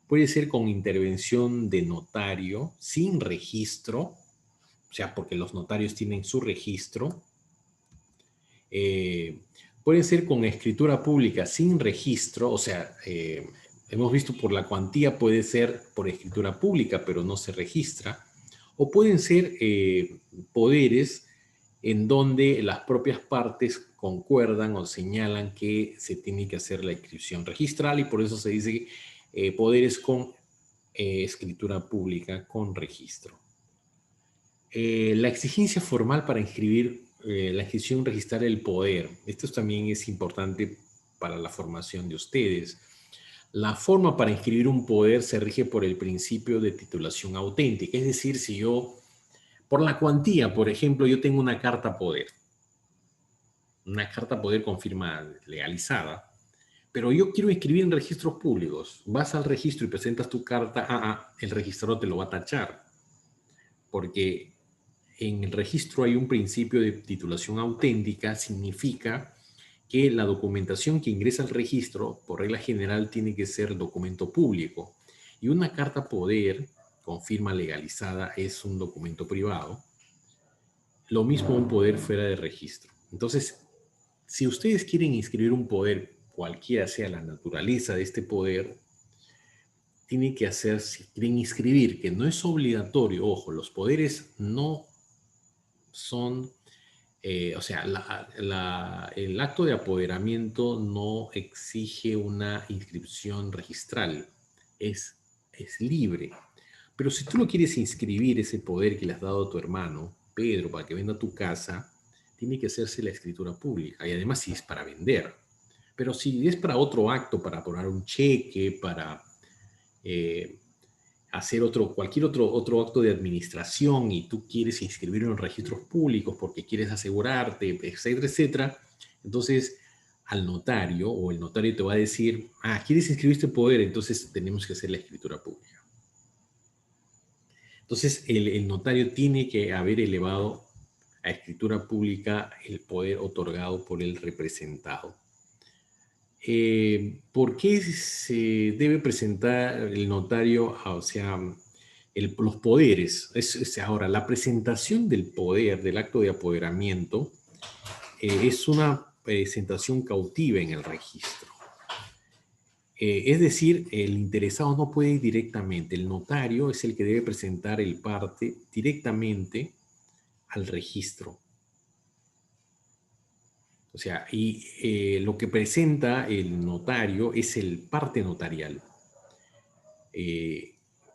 puede ser con intervención de notario sin registro, o sea, porque los notarios tienen su registro, pueden ser con escritura pública sin registro, o sea, hemos visto por la cuantía puede ser por escritura pública, pero no se registra, o pueden ser poderes en donde las propias partes concuerdan o señalan que se tiene que hacer la inscripción registral, y por eso se dice poderes con escritura pública con registro. La exigencia formal para inscribir la inscripción registral del poder. Esto también es importante para la formación de ustedes. La forma para inscribir un poder se rige por el principio de titulación auténtica. Es decir, si yo, por la cuantía, por ejemplo, yo tengo una carta poder con firma legalizada, pero yo quiero inscribir en registros públicos. Vas al registro y presentas tu carta, el registrador te lo va a tachar, porque en el registro hay un principio de titulación auténtica. Significa que la documentación que ingresa al registro, por regla general, tiene que ser documento público. Y una carta poder con firma legalizada es un documento privado. Lo mismo un poder fuera de registro. Entonces, si ustedes quieren inscribir un poder, cualquiera sea la naturaleza de este poder, tienen que hacer, si quieren inscribir, que no es obligatorio, ojo, los poderes no son, o sea, el acto de apoderamiento no exige una inscripción registral, es libre. Pero si tú lo quieres inscribir, ese poder que le has dado a tu hermano, Pedro, para que venda tu casa, tiene que hacerse la escritura pública, y además si es para vender. Pero si es para otro acto, para poner un cheque, para hacer cualquier otro acto de administración y tú quieres inscribirlo en registros públicos porque quieres asegurarte, etcétera, etcétera, entonces al notario o el notario te va a decir, ¿quieres inscribir este poder? Entonces tenemos que hacer la escritura pública. Entonces el notario tiene que haber elevado a escritura pública el poder otorgado por el representado. ¿Por qué se debe presentar el notario, o sea, los poderes? Ahora, la presentación del poder, del acto de apoderamiento, es una presentación cautiva en el registro. Es decir, el interesado no puede ir directamente. El notario es el que debe presentar el parte directamente al registro. O sea, y lo que presenta el notario es el parte notarial.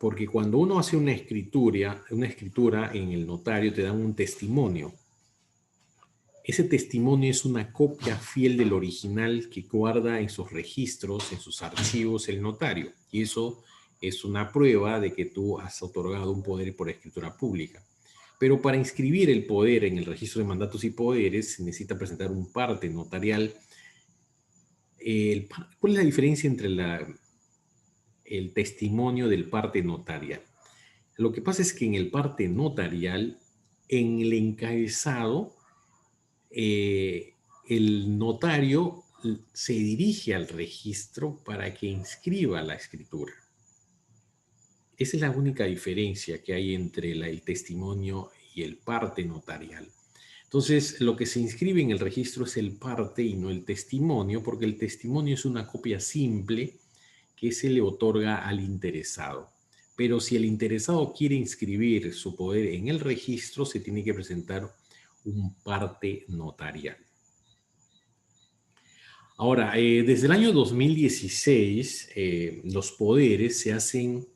Porque cuando uno hace una escritura en el notario te dan un testimonio. Ese testimonio es una copia fiel del original que guarda en sus registros, en sus archivos el notario. Y eso es una prueba de que tú has otorgado un poder por escritura pública. Pero para inscribir el poder en el registro de mandatos y poderes se necesita presentar un parte notarial. ¿Cuál es la diferencia entre el testimonio del parte notarial? Lo que pasa es que en el parte notarial, en el encabezado, el notario se dirige al registro para que inscriba la escritura. Esa es la única diferencia que hay entre el testimonio y el parte notarial. Entonces, lo que se inscribe en el registro es el parte y no el testimonio, porque el testimonio es una copia simple que se le otorga al interesado. Pero si el interesado quiere inscribir su poder en el registro, se tiene que presentar un parte notarial. Ahora, desde el año 2016, los poderes se hacen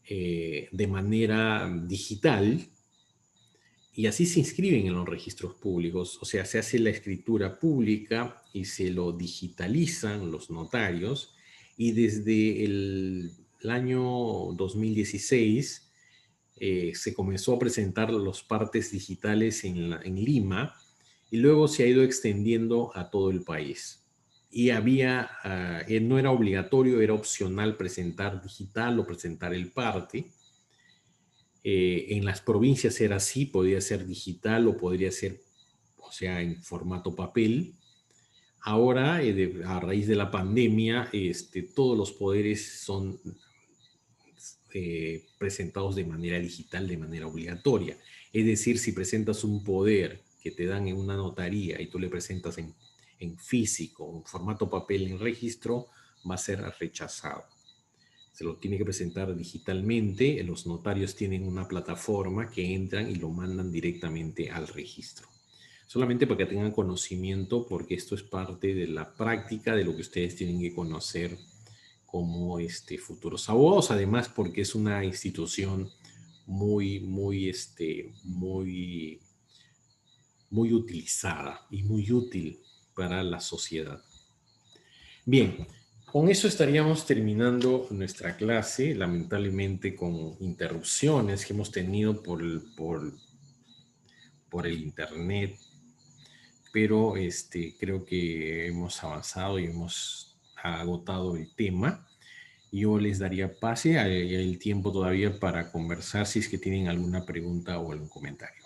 de manera digital y así se inscriben en los registros públicos. O sea, se hace la escritura pública y se lo digitalizan los notarios. Y desde el año 2016 se comenzó a presentar los partes digitales en Lima y luego se ha ido extendiendo a todo el país. Y no era obligatorio, era opcional presentar digital o presentar el parte. En las provincias era así, podía ser digital o podría ser, o sea, en formato papel. Ahora, a raíz de la pandemia, todos los poderes son presentados de manera digital, de manera obligatoria. Es decir, si presentas un poder que te dan en una notaría y tú le presentas en físico, en formato papel, en registro, va a ser rechazado. Se lo tiene que presentar digitalmente. Los notarios tienen una plataforma que entran y lo mandan directamente al registro. Solamente para que tengan conocimiento, porque esto es parte de la práctica de lo que ustedes tienen que conocer como futuros abogados, además porque es una institución muy utilizada y muy útil para la sociedad. Bien, con eso estaríamos terminando nuestra clase, lamentablemente con interrupciones que hemos tenido por el internet, pero creo que hemos avanzado y hemos agotado el tema. Yo les daría pase, hay el tiempo todavía para conversar si es que tienen alguna pregunta o algún comentario.